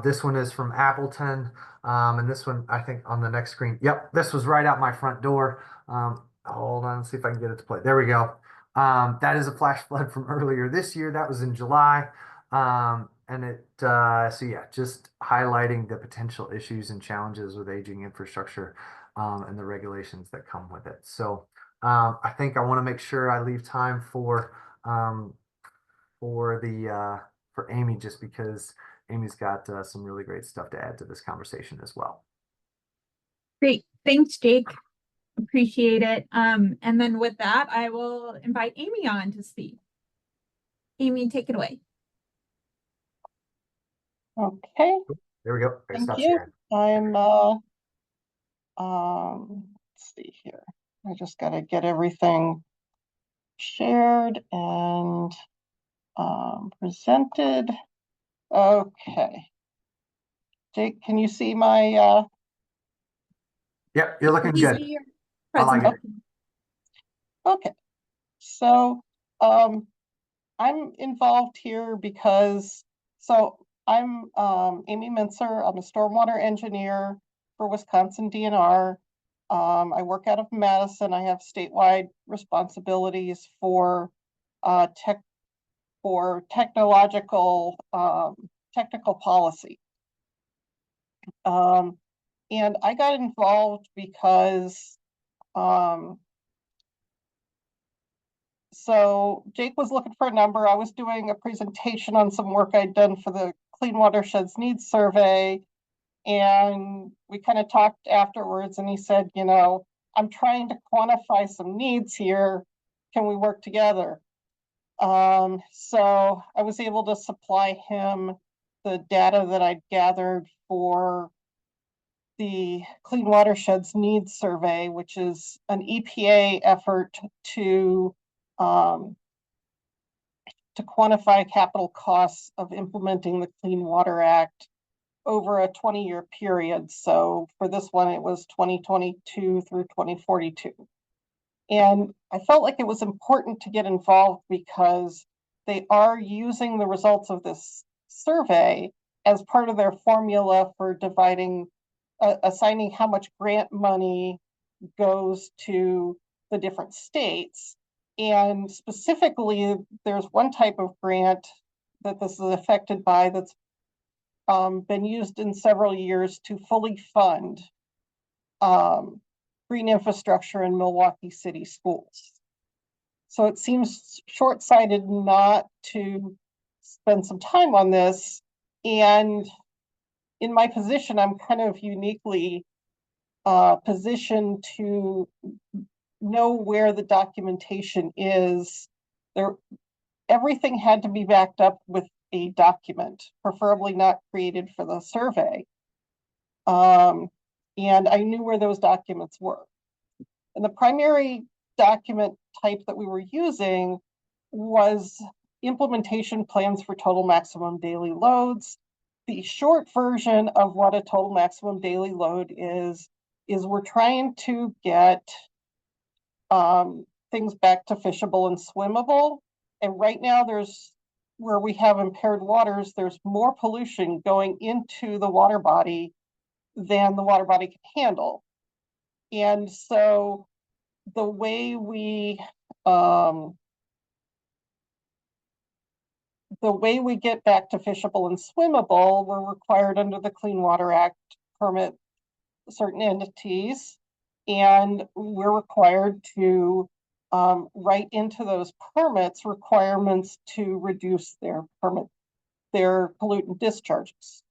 This one is from Appleton, and this one I think on the next screen. Yep, this was right out my front door. Hold on, let's see if I can get it to play. There we go. That is a flash flood from earlier this year. That was in July, and it so yeah, just highlighting the potential issues and challenges with aging infrastructure and the regulations that come with it. So I think I want to make sure I leave time for Amy, just because Amy's got some really great stuff to add to this conversation as well. Great. Thanks, Jake. Appreciate it. And then with that, I will invite Amy on to speak. Amy, take it away. Okay. There we go. Thank you. I'm let's see here. I just got to get everything shared and presented. Okay. Jake, can you see my Yep, you're looking good. I like it. Okay. So I'm involved here because I'm Amy Minser. I'm a stormwater engineer for Wisconsin DNR. I work out of Madison. I have statewide responsibilities for technical policy. And I got involved because so Jake was looking for a number. I was doing a presentation on some work I'd done for the Clean Watersheds Needs Survey. And we kind of talked afterwards, and he said, you know, I'm trying to quantify some needs here. Can we work together? So I was able to supply him the data that I'd gathered for the Clean Watersheds Needs Survey, which is an EPA effort to quantify capital costs of implementing the Clean Water Act over a 20-year period. So for this one, it was 2022 through 2042. And I felt like it was important to get involved because they are using the results of this survey as part of their formula for dividing, assigning how much grant money goes to the different states. And specifically, there's one type of grant that this is affected by that's been used in several years to fully fund green infrastructure in Milwaukee City schools. So it seems short-sighted not to spend some time on this. And in my position, I'm kind of uniquely positioned to know where the documentation is. Everything had to be backed up with a document, preferably not created for the survey. And I knew where those documents were. And the primary document type that we were using was implementation plans for total maximum daily loads. The short version of what a total maximum daily load is is we're trying to get things back to fishable and swimmable. And right now where we have impaired waters, there's more pollution going into the water body than the water body can handle. And so the way we get back to fishable and swimmable, we're required under the Clean Water Act permit certain entities, and we're required to write into those permits requirements to reduce their pollutant discharges.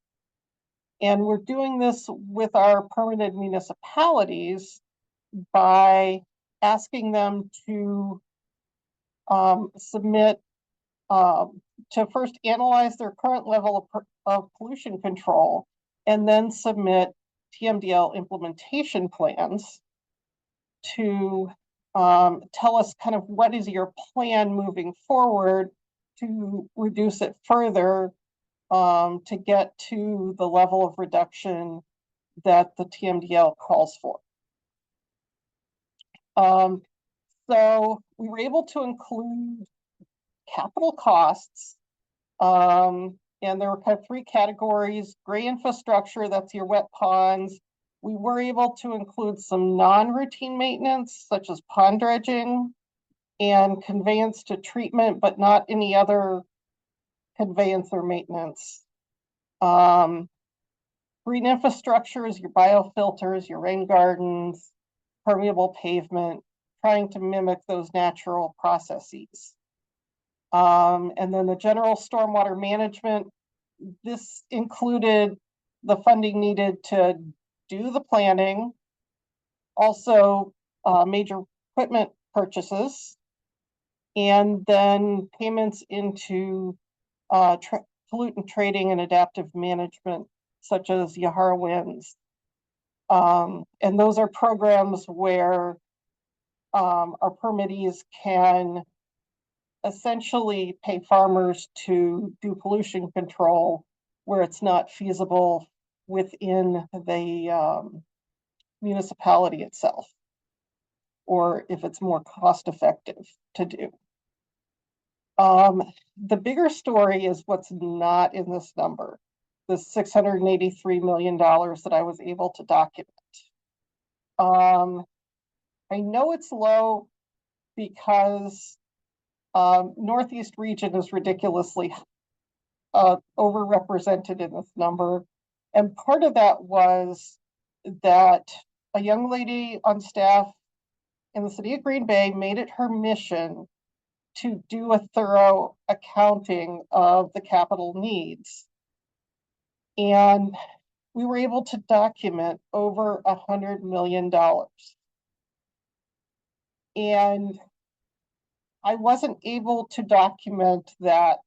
And we're doing this with our permitted municipalities by asking them to submit, to first analyze their current level of pollution control, and then submit TMDL implementation plans to tell us kind of what is your plan moving forward to reduce it further, to get to the level of reduction that the TMDL calls for. So we were able to include capital costs, and there were kind of three categories: gray infrastructure, that's your wet ponds. We were able to include some non-routine maintenance, such as pond dredging and conveyance to treatment, but not any other conveyance or maintenance. Green infrastructure is your biofilters, your rain gardens, permeable pavement, trying to mimic those natural processes. And then the general stormwater management, this included the funding needed to do the planning, also major equipment purchases, and then payments into pollutant trading and adaptive management, such as Yahara winds. And those are programs where our permittees can essentially pay farmers to do pollution control where it's not feasible within the municipality itself, or if it's more cost effective to do. The bigger story is what's not in this number, the $683 million that I was able to document. I know it's low because Northeast region is ridiculously overrepresented in this number. And part of that was that a young lady on staff in the city of Green Bay made it her mission to do a thorough accounting of the capital needs. And we were able to document over $100 million. And I wasn't able to document that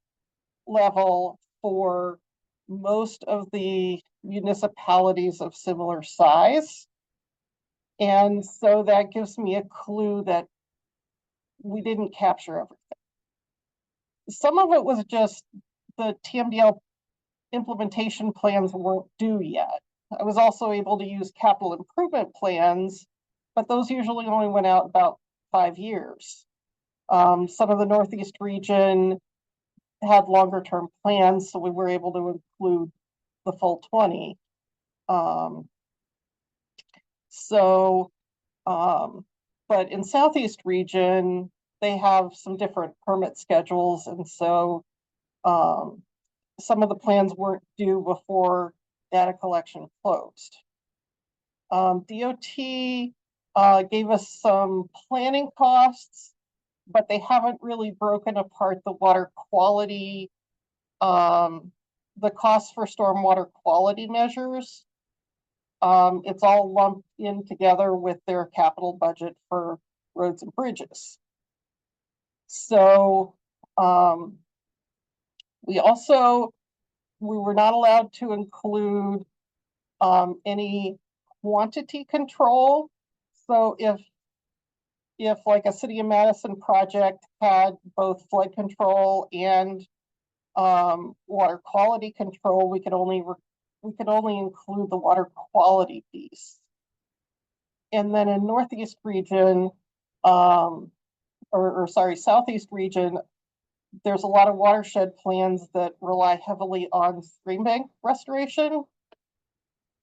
level for most of the municipalities of similar size. And so that gives me a clue that we didn't capture everything. Some of it was just the TMDL implementation plans weren't due yet. I was also able to use capital improvement plans, but those usually only went out about 5 years. Some of the Northeast region had longer term plans, so we were able to include the full 20. But in Southeast region, they have some different permit schedules, and so some of the plans weren't due before data collection closed. DOT gave us some planning costs, but they haven't really broken apart the water quality, the costs for stormwater quality measures. It's all lumped in together with their capital budget for roads and bridges. So we were not allowed to include any quantity control. So if like a City of Madison project had both flood control and water quality control, we could only include the water quality piece. And then in Northeast region, Southeast region, there's a lot of watershed plans that rely heavily on stream bank restoration.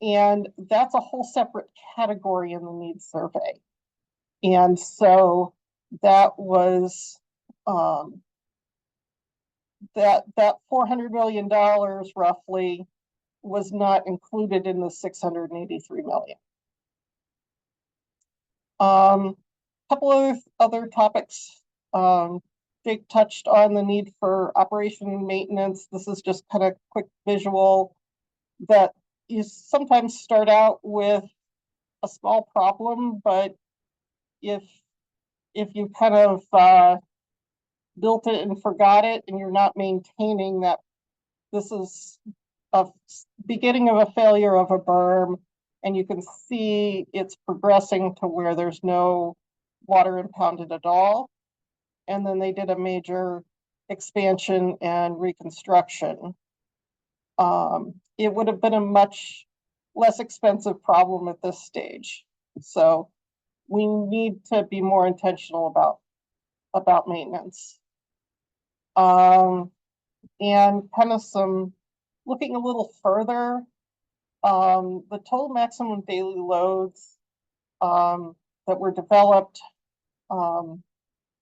And that's a whole separate category in the needs survey. And so that was that $400 million roughly was not included in the $683 million. Couple of other topics. Jake touched on the need for operation and maintenance. This is just kind of quick visual that you sometimes start out with a small problem, but if you kind of built it and forgot it and you're not maintaining that, this is a beginning of a failure of a berm, and you can see it's progressing to where there's no water impounded at all. And then they did a major expansion and reconstruction. It would have been a much less expensive problem at this stage. So we need to be more intentional about maintenance. And kind of some looking a little further, the total maximum daily loads that were developed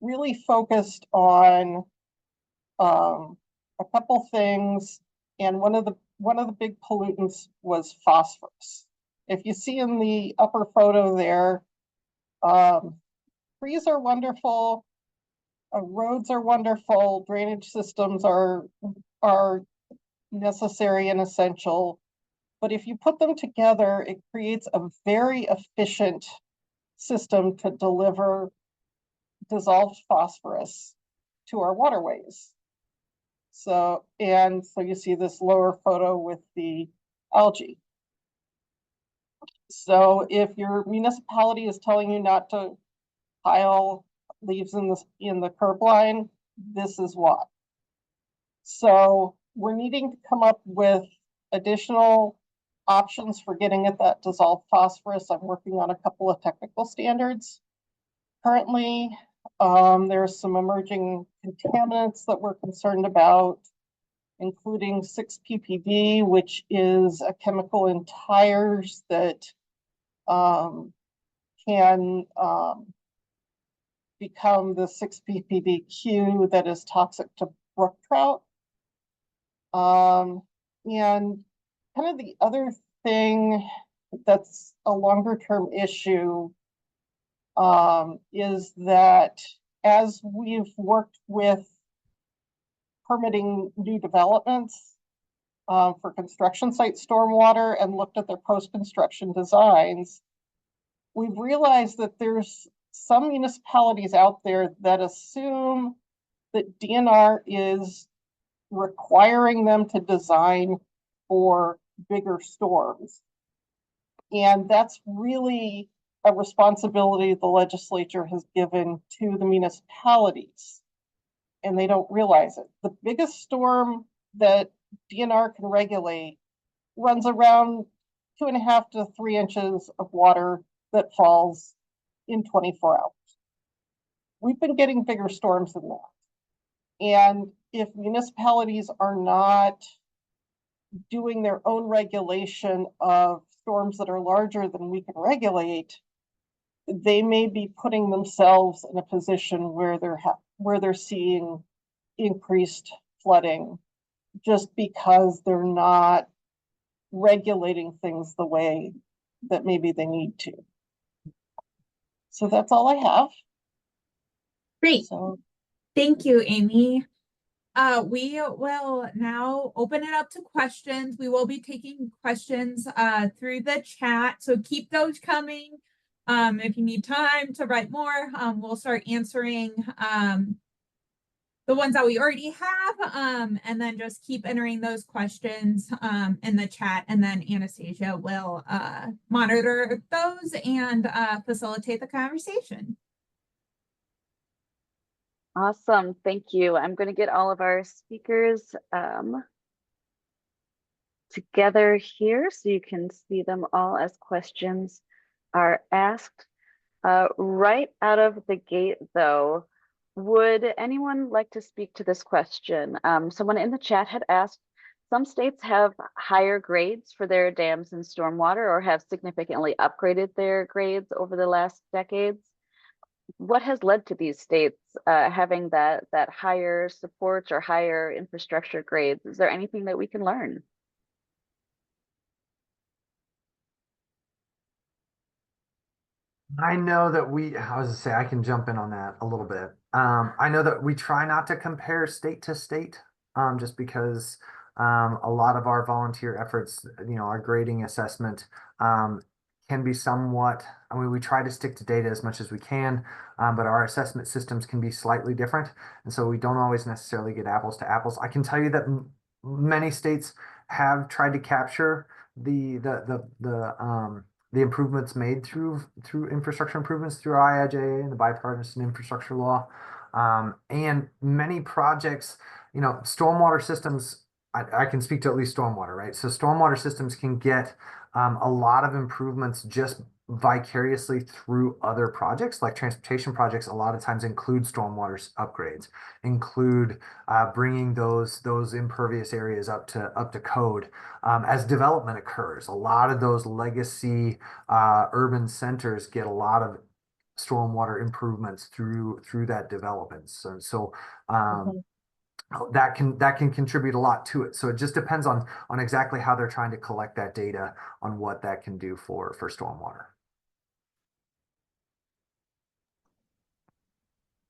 really focused on a couple things, and one of the big pollutants was phosphorus. If you see in the upper photo there, trees are wonderful, roads are wonderful, drainage systems are necessary and essential, but if you put them together, it creates a very efficient system to deliver dissolved phosphorus to our waterways. So you see this lower photo with the algae. So if your municipality is telling you not to pile leaves in the curb line, this is why. So we're needing to come up with additional options for getting at that dissolved phosphorus. I'm working on a couple of technical standards. Currently, there's some emerging contaminants that we're concerned about, including 6-PPD, which is a chemical in tires that can become the 6-PPDQ that is toxic to brook trout. And kind of the other thing that's a longer term issue is that as we've worked with permitting new developments for construction site stormwater and looked at their post-construction designs, we've realized that there's some municipalities out there that assume that DNR is requiring them to design for bigger storms. And that's really a responsibility the legislature has given to the municipalities, and they don't realize it. The biggest storm that DNR can regulate runs around 2.5 to 3 inches of water that falls in 24 hours. We've been getting bigger storms than that. And if municipalities are not doing their own regulation of storms that are larger than we can regulate, they may be putting themselves in a position where they're seeing increased flooding just because they're not regulating things the way that maybe they need to. So that's all I have. Great. So, thank you, Amy. We will now open it up to questions. We will be taking questions through the chat, so keep those coming. If you need time to write more, we'll start answering the ones that we already have, and then just keep entering those questions in the chat, and then Anastasia will monitor those and facilitate the conversation. Awesome, thank you. I'm going to get all of our speakers together here so you can see them all as questions. are asked. Right out of the gate, though, would anyone like to speak to this question? Someone in the chat had asked, some states have higher grades for their dams and stormwater or have significantly upgraded their grades over the last decades. What has led to these states having that higher support or higher infrastructure grades? Is there anything that we can learn? I know that I was to say, I can jump in on that a little bit. I know that we try not to compare state to state, just because a lot of our volunteer efforts, our grading assessment, can be somewhat, I mean, we try to stick to data as much as we can, but our assessment systems can be slightly different. And so we don't always necessarily get apples to apples. I can tell you that many states have tried to capture the improvements made through infrastructure improvements through IIJA and the bipartisan infrastructure law. And many projects, stormwater systems, I can speak to at least stormwater, right? So stormwater systems can get a lot of improvements just vicariously through other projects, like transportation projects. A lot of times include stormwater upgrades, include bringing those impervious areas up to code as development occurs. A lot of those legacy urban centers get a lot of stormwater improvements through that development. So that can contribute a lot to it. So it just depends on exactly how they're trying to collect that data on what that can do for stormwater.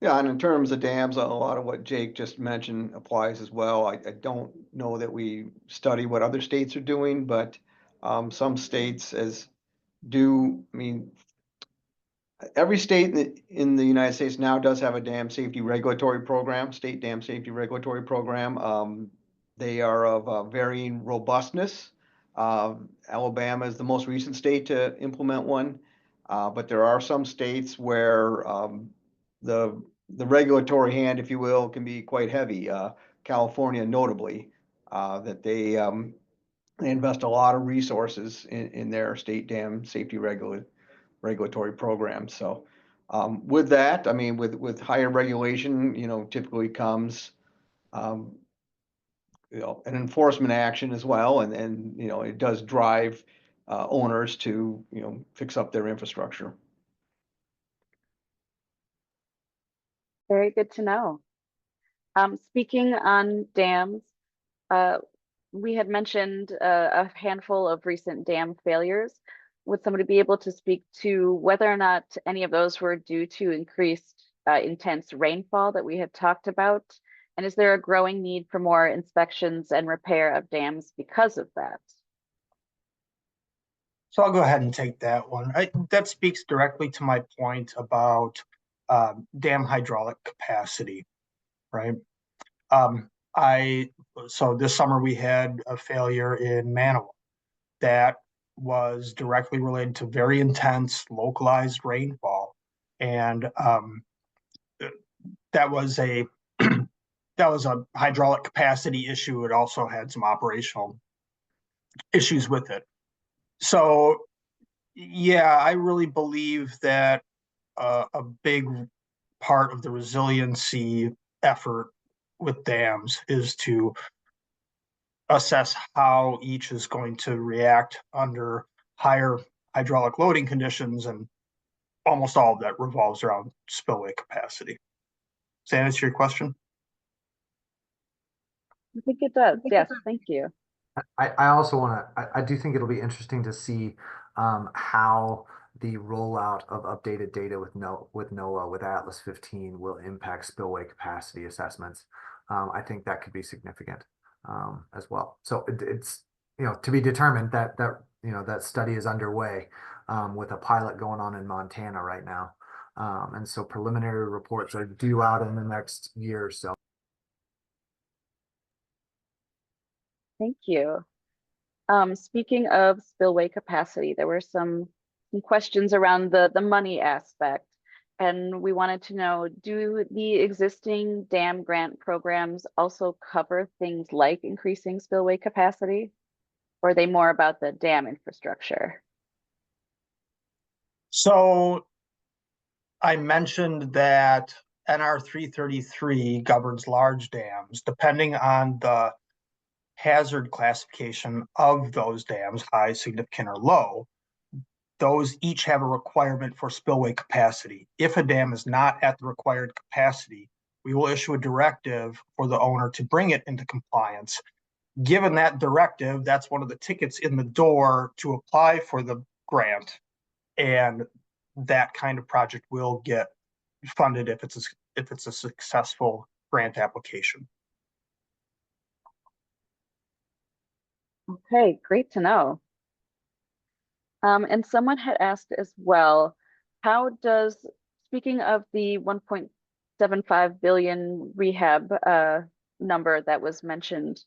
Yeah, and in terms of dams, a lot of what Jake just mentioned applies as well. I don't know that we study what other states are doing, but some states I mean, every state in the United States now does have a dam safety regulatory program, state dam safety regulatory program. They are of varying robustness. Alabama is the most recent state to implement one, but there are some states where the regulatory hand, if you will, can be quite heavy. California, notably, that they invest a lot of resources in their state dam safety regulatory program. So with that, I mean, with higher regulation, typically comes an enforcement action as well, and it does drive owners to fix up their infrastructure. Very good to know. Speaking on dams, we had mentioned a handful of recent dam failures. Would somebody be able to speak to whether or not any of those were due to increased intense rainfall that we had talked about? And is there a growing need for more inspections and repair of dams because of that? So I'll go ahead and take that one. That speaks directly to my point about dam hydraulic capacity, right? So this summer we had a failure in Manawa that was directly related to very intense localized rainfall, and that was a hydraulic capacity issue. It also had some operational issues with it. So yeah, I really believe that a big part of the resiliency effort with dams is to assess how each is going to react under higher hydraulic loading conditions, and almost all of that revolves around spillway capacity. Does that answer your question? I think it does. Yes, thank you. I also want to, I do think it'll be interesting to see how the rollout of updated data with NOAA, with Atlas 15 will impact spillway capacity assessments. I think that could be significant as well. So it's, to be determined. That study is underway with a pilot going on in Montana right now. And so preliminary reports are due out in the next year or so. Thank you. Speaking of spillway capacity, there were some questions around the money aspect, and we wanted to know, do the existing dam grant programs also cover things like increasing spillway capacity, or are they more about the dam infrastructure? So I mentioned that NR 333 governs large dams. Depending on the hazard classification of those dams, high, significant, or low, those each have a requirement for spillway capacity. If a dam is not at the required capacity, we will issue a directive for the owner to bring it into compliance. Given that directive, that's one of the tickets in the door to apply for the grant. And that kind of project will get funded if it's a successful grant application. Okay, great to know. And someone had asked as well, how does, speaking of the 1.75 billion rehab number that was mentioned,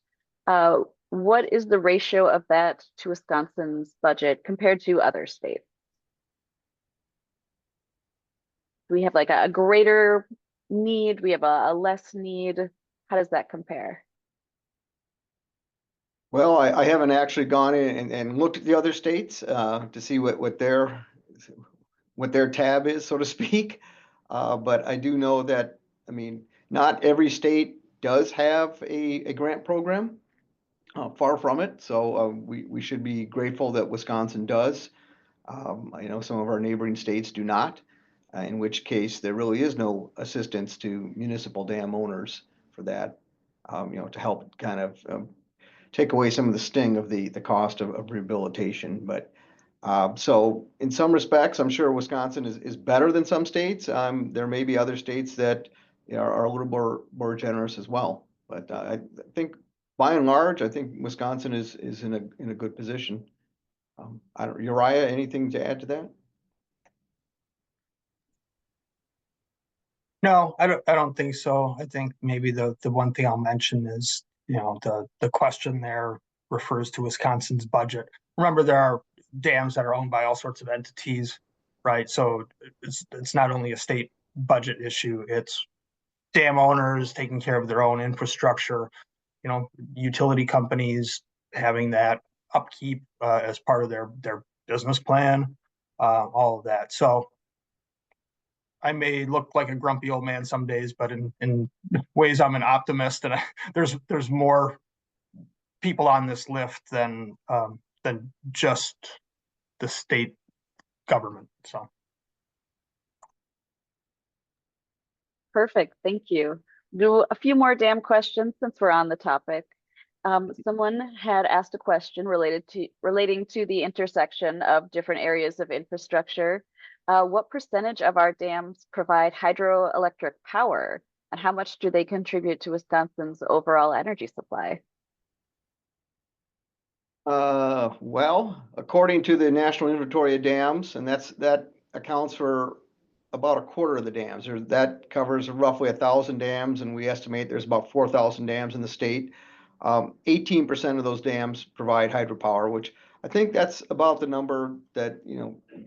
what is the ratio of that to Wisconsin's budget compared to other states? Do we have like a greater need? We have a less need? How does that compare? Well, I haven't actually gone in and looked at the other states to see what their tab is, so to speak. But I do know that, I mean, not every state does have a grant program. Far from it. So we should be grateful that Wisconsin does. I know some of our neighboring states do not, in which case there really is no assistance to municipal dam owners for that, to help kind of take away some of the sting of the cost of more But so in some respects, I'm sure Wisconsin is better than some states. There may be other states that are a little more generous as well. But I think by and large, I think Wisconsin is in a good position. Uriah, anything to add to that? No, I don't think so. I think maybe the one thing I'll mention is, the question there refers to Wisconsin's budget. Remember, there are dams that are owned by all sorts of entities, right? So it's not only a state budget issue, it's dam owners taking care of their own infrastructure, utility companies having that upkeep as part of their business plan, all of that. So I may look like a grumpy old man some days, but in ways I'm an optimist, and there's more people on this list than just the state government. So Perfect, thank you. Do a few more dam questions since we're on the topic. Someone had asked a question relating to the intersection of different areas of infrastructure. What percentage of our dams provide hydroelectric power, and how much do they contribute to Wisconsin's overall energy supply? Well, according to the National Inventory of Dams, and that accounts for about a quarter of the dams. That covers roughly 1,000 dams, and we estimate there's about 4,000 dams in the state. 18% of those dams provide hydropower, which I think that's about the number that,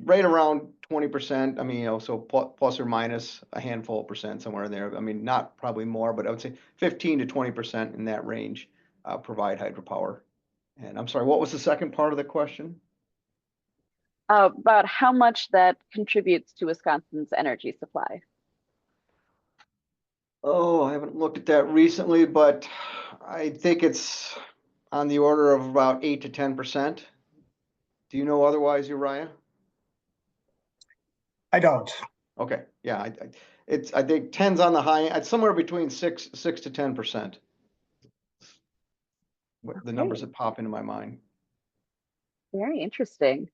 right around 20%. I mean, so plus or minus a handful of percent somewhere in there. I mean, not probably more, but I would say 15 to 20% in that range provide hydropower. And I'm sorry, what was the second part of the question? About how much that contributes to Wisconsin's energy supply. Oh, I haven't looked at that recently, but I think it's on the order of about 8 to 10%. Do you know otherwise, Uriah? I don't. Okay, yeah, I think 10's on the high end. It's somewhere between 6 to 10%. The numbers that pop into my mind. Very interesting.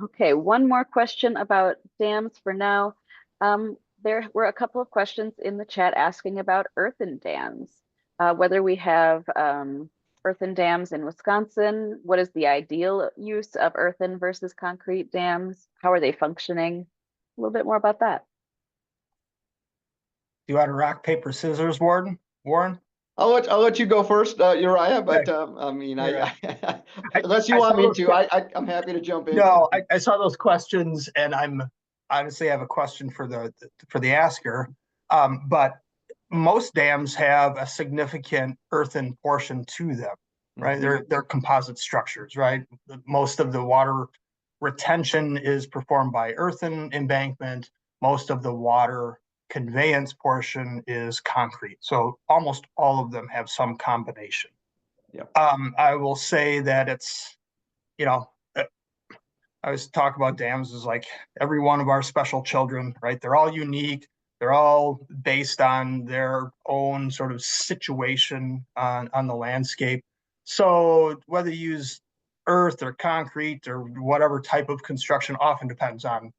Okay, one more question about dams for now. There were a couple of questions in the chat asking about earthen dams, whether we have earthen dams in Wisconsin. What is the ideal use of earthen versus concrete dams? How are they functioning? A little bit more about that. Do you want to rock, paper, scissors, Warren? I'll let you go first, Uriah. But Okay. I mean, Right. unless you want me to, I'm happy to jump in. No, I saw those questions, and I'm honestly have a question for the asker. But most dams have a significant earthen portion to them, right? Mm-hmm. They're composite structures, right? Most of the water retention is performed by earthen embankment. Most of the water conveyance portion is concrete. So almost all of them have some combination. Yep. I will say that it's, you know, I was talking about dams as like every one of our special children, right? They're all unique. They're all based on their own sort of situation on the landscape. So whether you use earth or concrete or whatever type of construction often depends on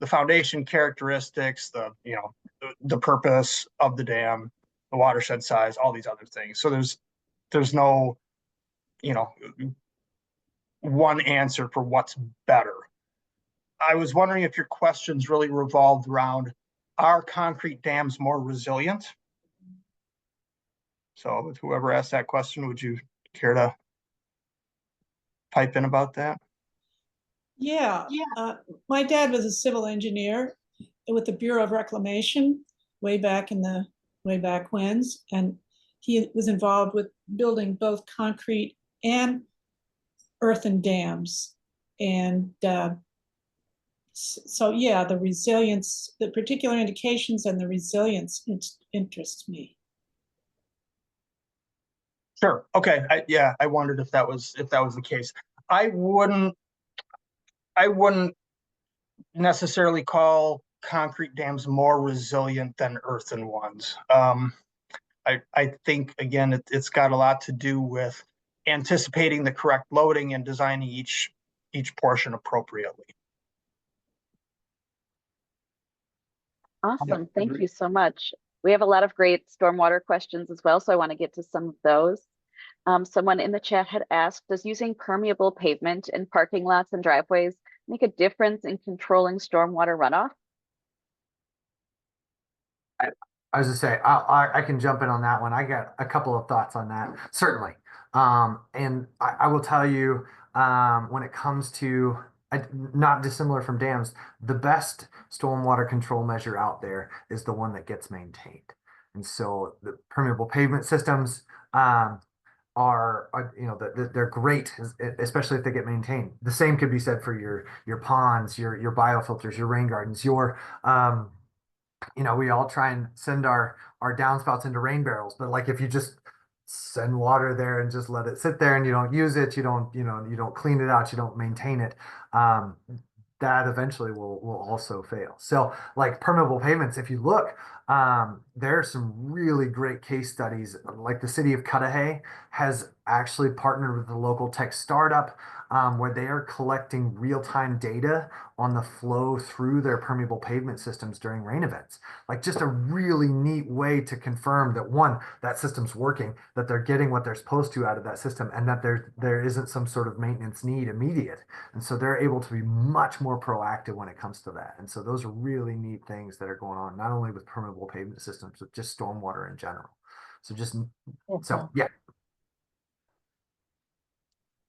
the foundation characteristics, the purpose of the dam, the watershed size, all these other things. So there's no, one answer for what's better. I was wondering if your questions really revolved around, are concrete dams more resilient? So whoever asked that question, would you care to pipe in about that? Yeah. My dad was a civil engineer with the Bureau of Reclamation way back whens, and he was involved with building both concrete and earthen dams. And so yeah, the resilience, the particular indications and the resilience interests me. Sure. Okay. I wondered if that was the case. I wouldn't necessarily call concrete dams more resilient than earthen ones. I think, again, it's got a lot to do with anticipating the correct loading and designing each portion appropriately. Awesome. Thank you so much. We have a lot of great stormwater questions as well, so I want to get to some of those. Someone in the chat had asked, does using permeable pavement in parking lots and driveways make a difference in controlling stormwater runoff? I was to say, I can jump in on that one. I got a couple of thoughts on that, certainly. And I will tell you, when it comes to, not dissimilar from dams, the best stormwater control measure out there is the one that gets maintained. And so the permeable pavement systems they're great, especially if they get maintained. The same could be said for your ponds, your biofilters, your rain gardens, we all try and send our downspouts into rain barrels, but like if you just send water there and just let it sit there and you don't use it, you don't clean it out, you don't maintain it, that eventually will also fail. So like permeable pavements, if you look, there are some really great case studies. Like the city of Cudahy has actually partnered with a local tech startup where they are collecting real-time data on the flow through their permeable pavement systems during rain events. Like just a really neat way to confirm that, one, that system's working, that they're getting what they're supposed to out of that system, and that there isn't some sort of maintenance need immediate. And so they're able to be much more proactive when it comes to that. And so those are really neat things that are going on, not only with permeable pavement systems, but just stormwater in general. So yeah.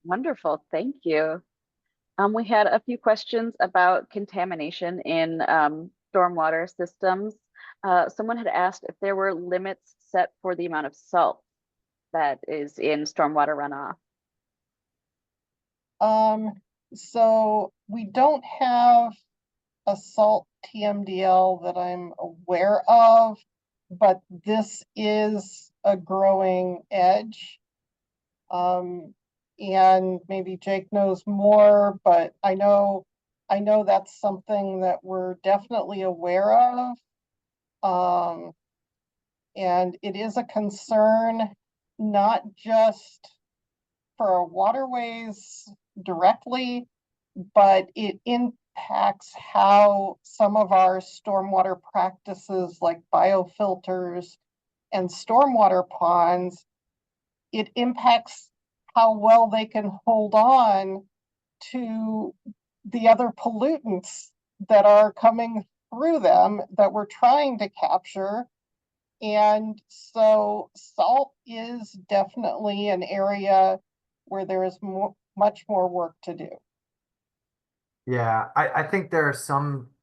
Wonderful. Thank you. We had a few questions about contamination in stormwater systems. Someone had asked if there were limits set for the amount of salt that is in stormwater runoff. So we don't have a salt TMDL that I'm aware of, but this is a growing edge. And maybe Jake knows more, but I know that's something that we're definitely aware of. And it is a concern, not just for our waterways directly, but it impacts how some of our stormwater practices like biofilters and stormwater ponds, it impacts how well they can hold on to the other pollutants that are coming through them that we're trying to capture. And so salt is definitely an area where there is much more work to do. Yeah, I think there are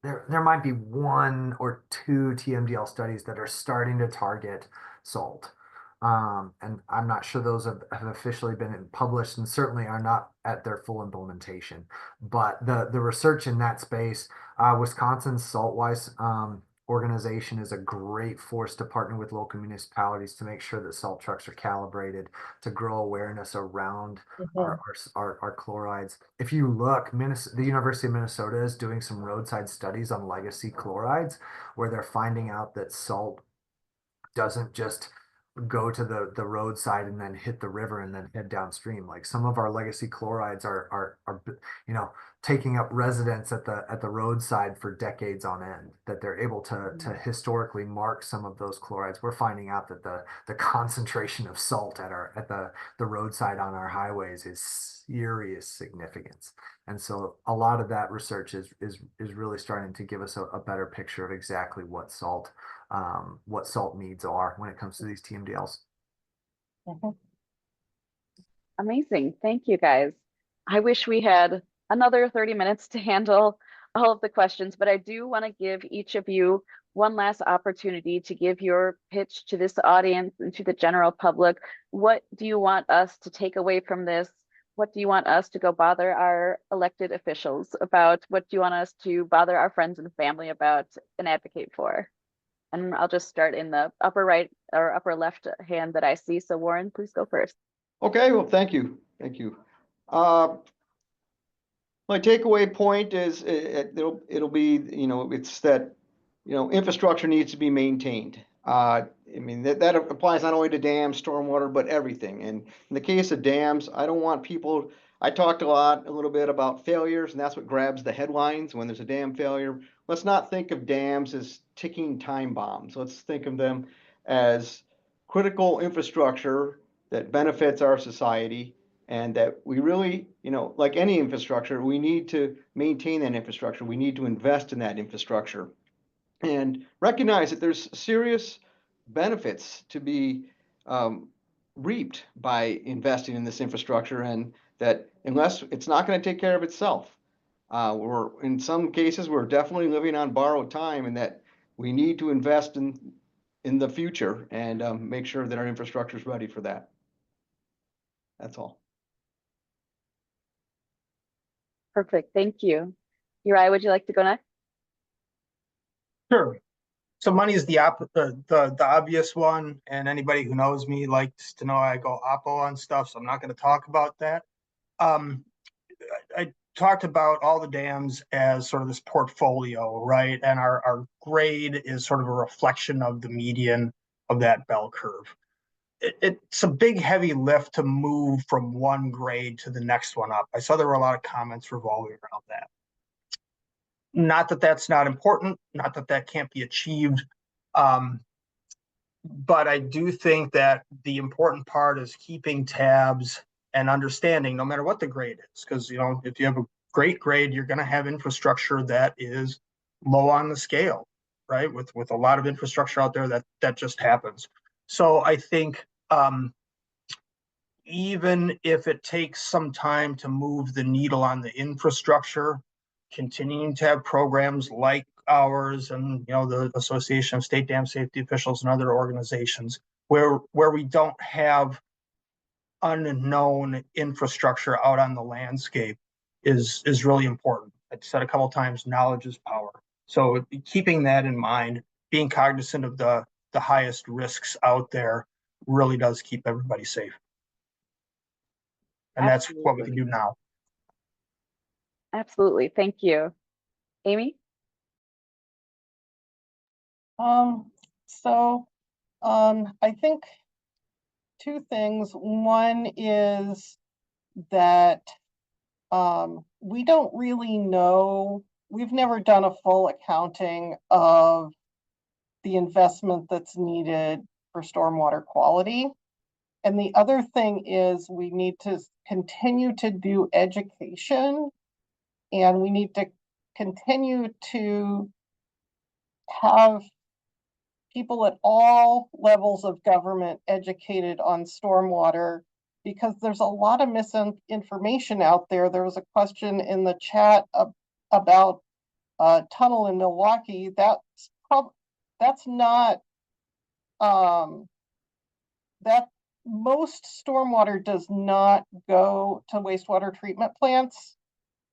there might be 1 or 2 TMDL studies that are starting to target salt. And I'm not sure those have officially been published and certainly are not at their full implementation. But the research in that space, Wisconsin's Saltwise organization is a great force to partner with local municipalities to make sure that salt trucks are calibrated, to grow awareness around our chlorides. If you look, the University of Minnesota is doing some roadside studies on legacy chlorides, where they're finding out that salt doesn't just go to the roadside and then hit the river and then head downstream. Like some of our legacy chlorides are taking up residence at the roadside for decades on end, that they're able to historically mark some of those chlorides. We're finding out that the concentration of salt at the roadside on our highways is serious significance. And so a lot of that research is really starting to give us a better picture of exactly what salt needs are when it comes to these TMDLs. Amazing. Thank you, guys. I wish we had another 30 minutes to handle all of the questions, but I do want to give each of you one last opportunity to give your pitch to this audience and to the general public. What do you want us to take away from this? What do you want us to go bother our elected officials about? What do you want us to bother our friends and family about and advocate for? And I'll just start in the upper right or upper left hand that I see. So Warren, please go first. Okay, well, thank you. Thank you. My takeaway point is it'll be, it's that, infrastructure needs to be maintained. I mean, that applies not only to dams, stormwater, but everything. And in the case of dams, I don't want people, I talked a little bit about failures, and that's what grabs the headlines when there's a dam failure. Let's not think of dams as ticking time bombs. Let's think of them as critical infrastructure that benefits our society, and that we really, like any infrastructure, we need to maintain that infrastructure. We need to invest in that infrastructure and recognize that there's serious benefits to be reaped by investing in this infrastructure, and that unless it's not going to take care of itself. In some cases, we're definitely living on borrowed time, and that we need to invest in the future and make sure that our infrastructure is ready for that. That's all. Perfect. Thank you. Uriah, would you like to go next? Sure. So money is the obvious one, and anybody who knows me likes to know I go oppo on stuff, so I'm not going to talk about that. I talked about all the dams as sort of this portfolio, right? And our grade is sort of a reflection of the median of that bell curve. It's a big, heavy lift to move from one grade to the next one up. I saw there were a lot of comments revolving around that. Not that that's not important, not that that can't be achieved, but I do think that the important part is keeping tabs and understanding, no matter what the grade is, because if you have a great grade, you're going to have infrastructure that is low on the scale, right? With a lot of infrastructure out there, that just happens. So I think even if it takes some time to move the needle on the infrastructure, continuing to have programs like ours and the Association of State Dam Safety Officials and other organizations where we don't have unknown infrastructure out on the landscape is really important. I've said a couple of times, knowledge is power. So keeping that in mind, being cognizant of the highest risks out there really does keep everybody safe. And that's what we can do now. Absolutely. Thank you. Amy? I think two things. One is that we don't really know, we've never done a full accounting of the investment that's needed for stormwater quality. And the other thing is we need to continue to do education, and we need to continue to have people at all levels of government educated on stormwater, because there's a lot of misinformation out there. There was a question in the chat about a tunnel in Milwaukee. That's not that most stormwater does not go to wastewater treatment plants.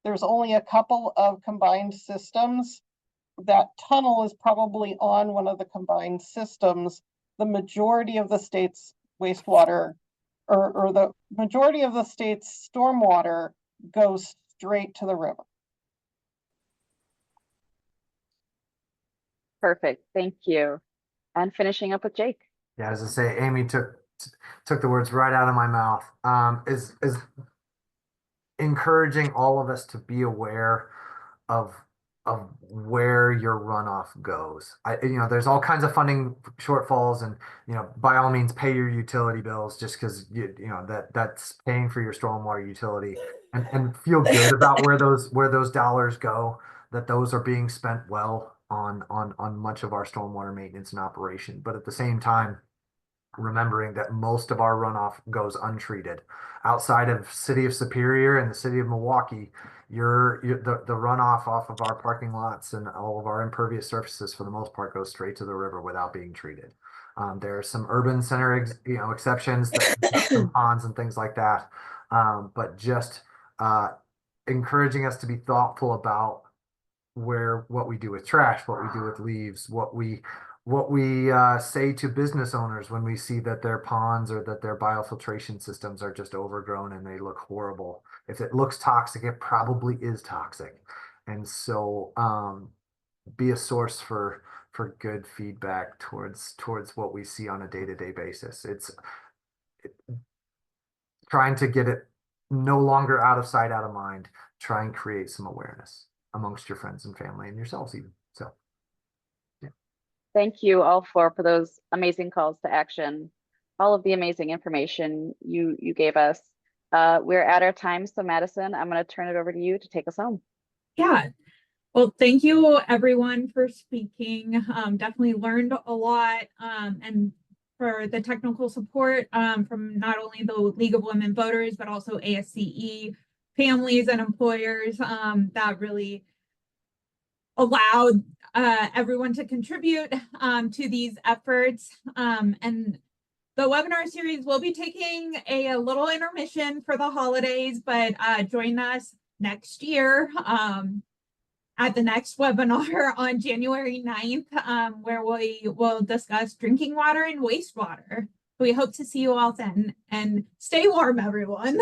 There's only a couple of combined systems. That tunnel is probably on one of the combined systems. The majority of the state's wastewater or the majority of the state's stormwater goes straight to the river. Perfect. Thank you. And finishing up with Jake. Yeah, as I say, Amy took the words right out of my mouth. Is encouraging all of us to be aware of where your runoff goes. There's all kinds of funding shortfalls, and by all means pay your utility bills, just because that's paying for your stormwater utility, and feel good about where those dollars go, that those are being spent well on much of our stormwater maintenance and operation. But at the same time, remembering that most of our runoff goes untreated. Outside of City of Superior and the City of Milwaukee, the runoff off of our parking lots and all of our impervious surfaces, for the most part, goes straight to the river without being treated. There are some urban center exceptions, some ponds and things like that, but just encouraging us to be thoughtful about what we do with trash, what we do with leaves, what we say to business owners when we see that their ponds or that their biofiltration systems are just overgrown and they look horrible. If it looks toxic, it probably is toxic. And so be a source for good feedback towards what we see on a day-to-day basis. It's trying to get it no longer out of sight, out of mind. Try and create some awareness amongst your friends and family and yourselves even. So thank you all for those amazing calls to action, all of the amazing information you gave us. We're at our time, so Madison, I'm going to turn it over to you to take us home. Yeah. Well, thank you everyone for speaking. Definitely learned a lot, and for the technical support from not only the League of Women Voters, but also ASCE families and employers that really allowed everyone to contribute to these efforts. And the webinar series will be taking a little intermission for the holidays, but join us next year at the next webinar on January 9th, where we will discuss drinking water and wastewater. We hope to see you all then, and stay warm, everyone.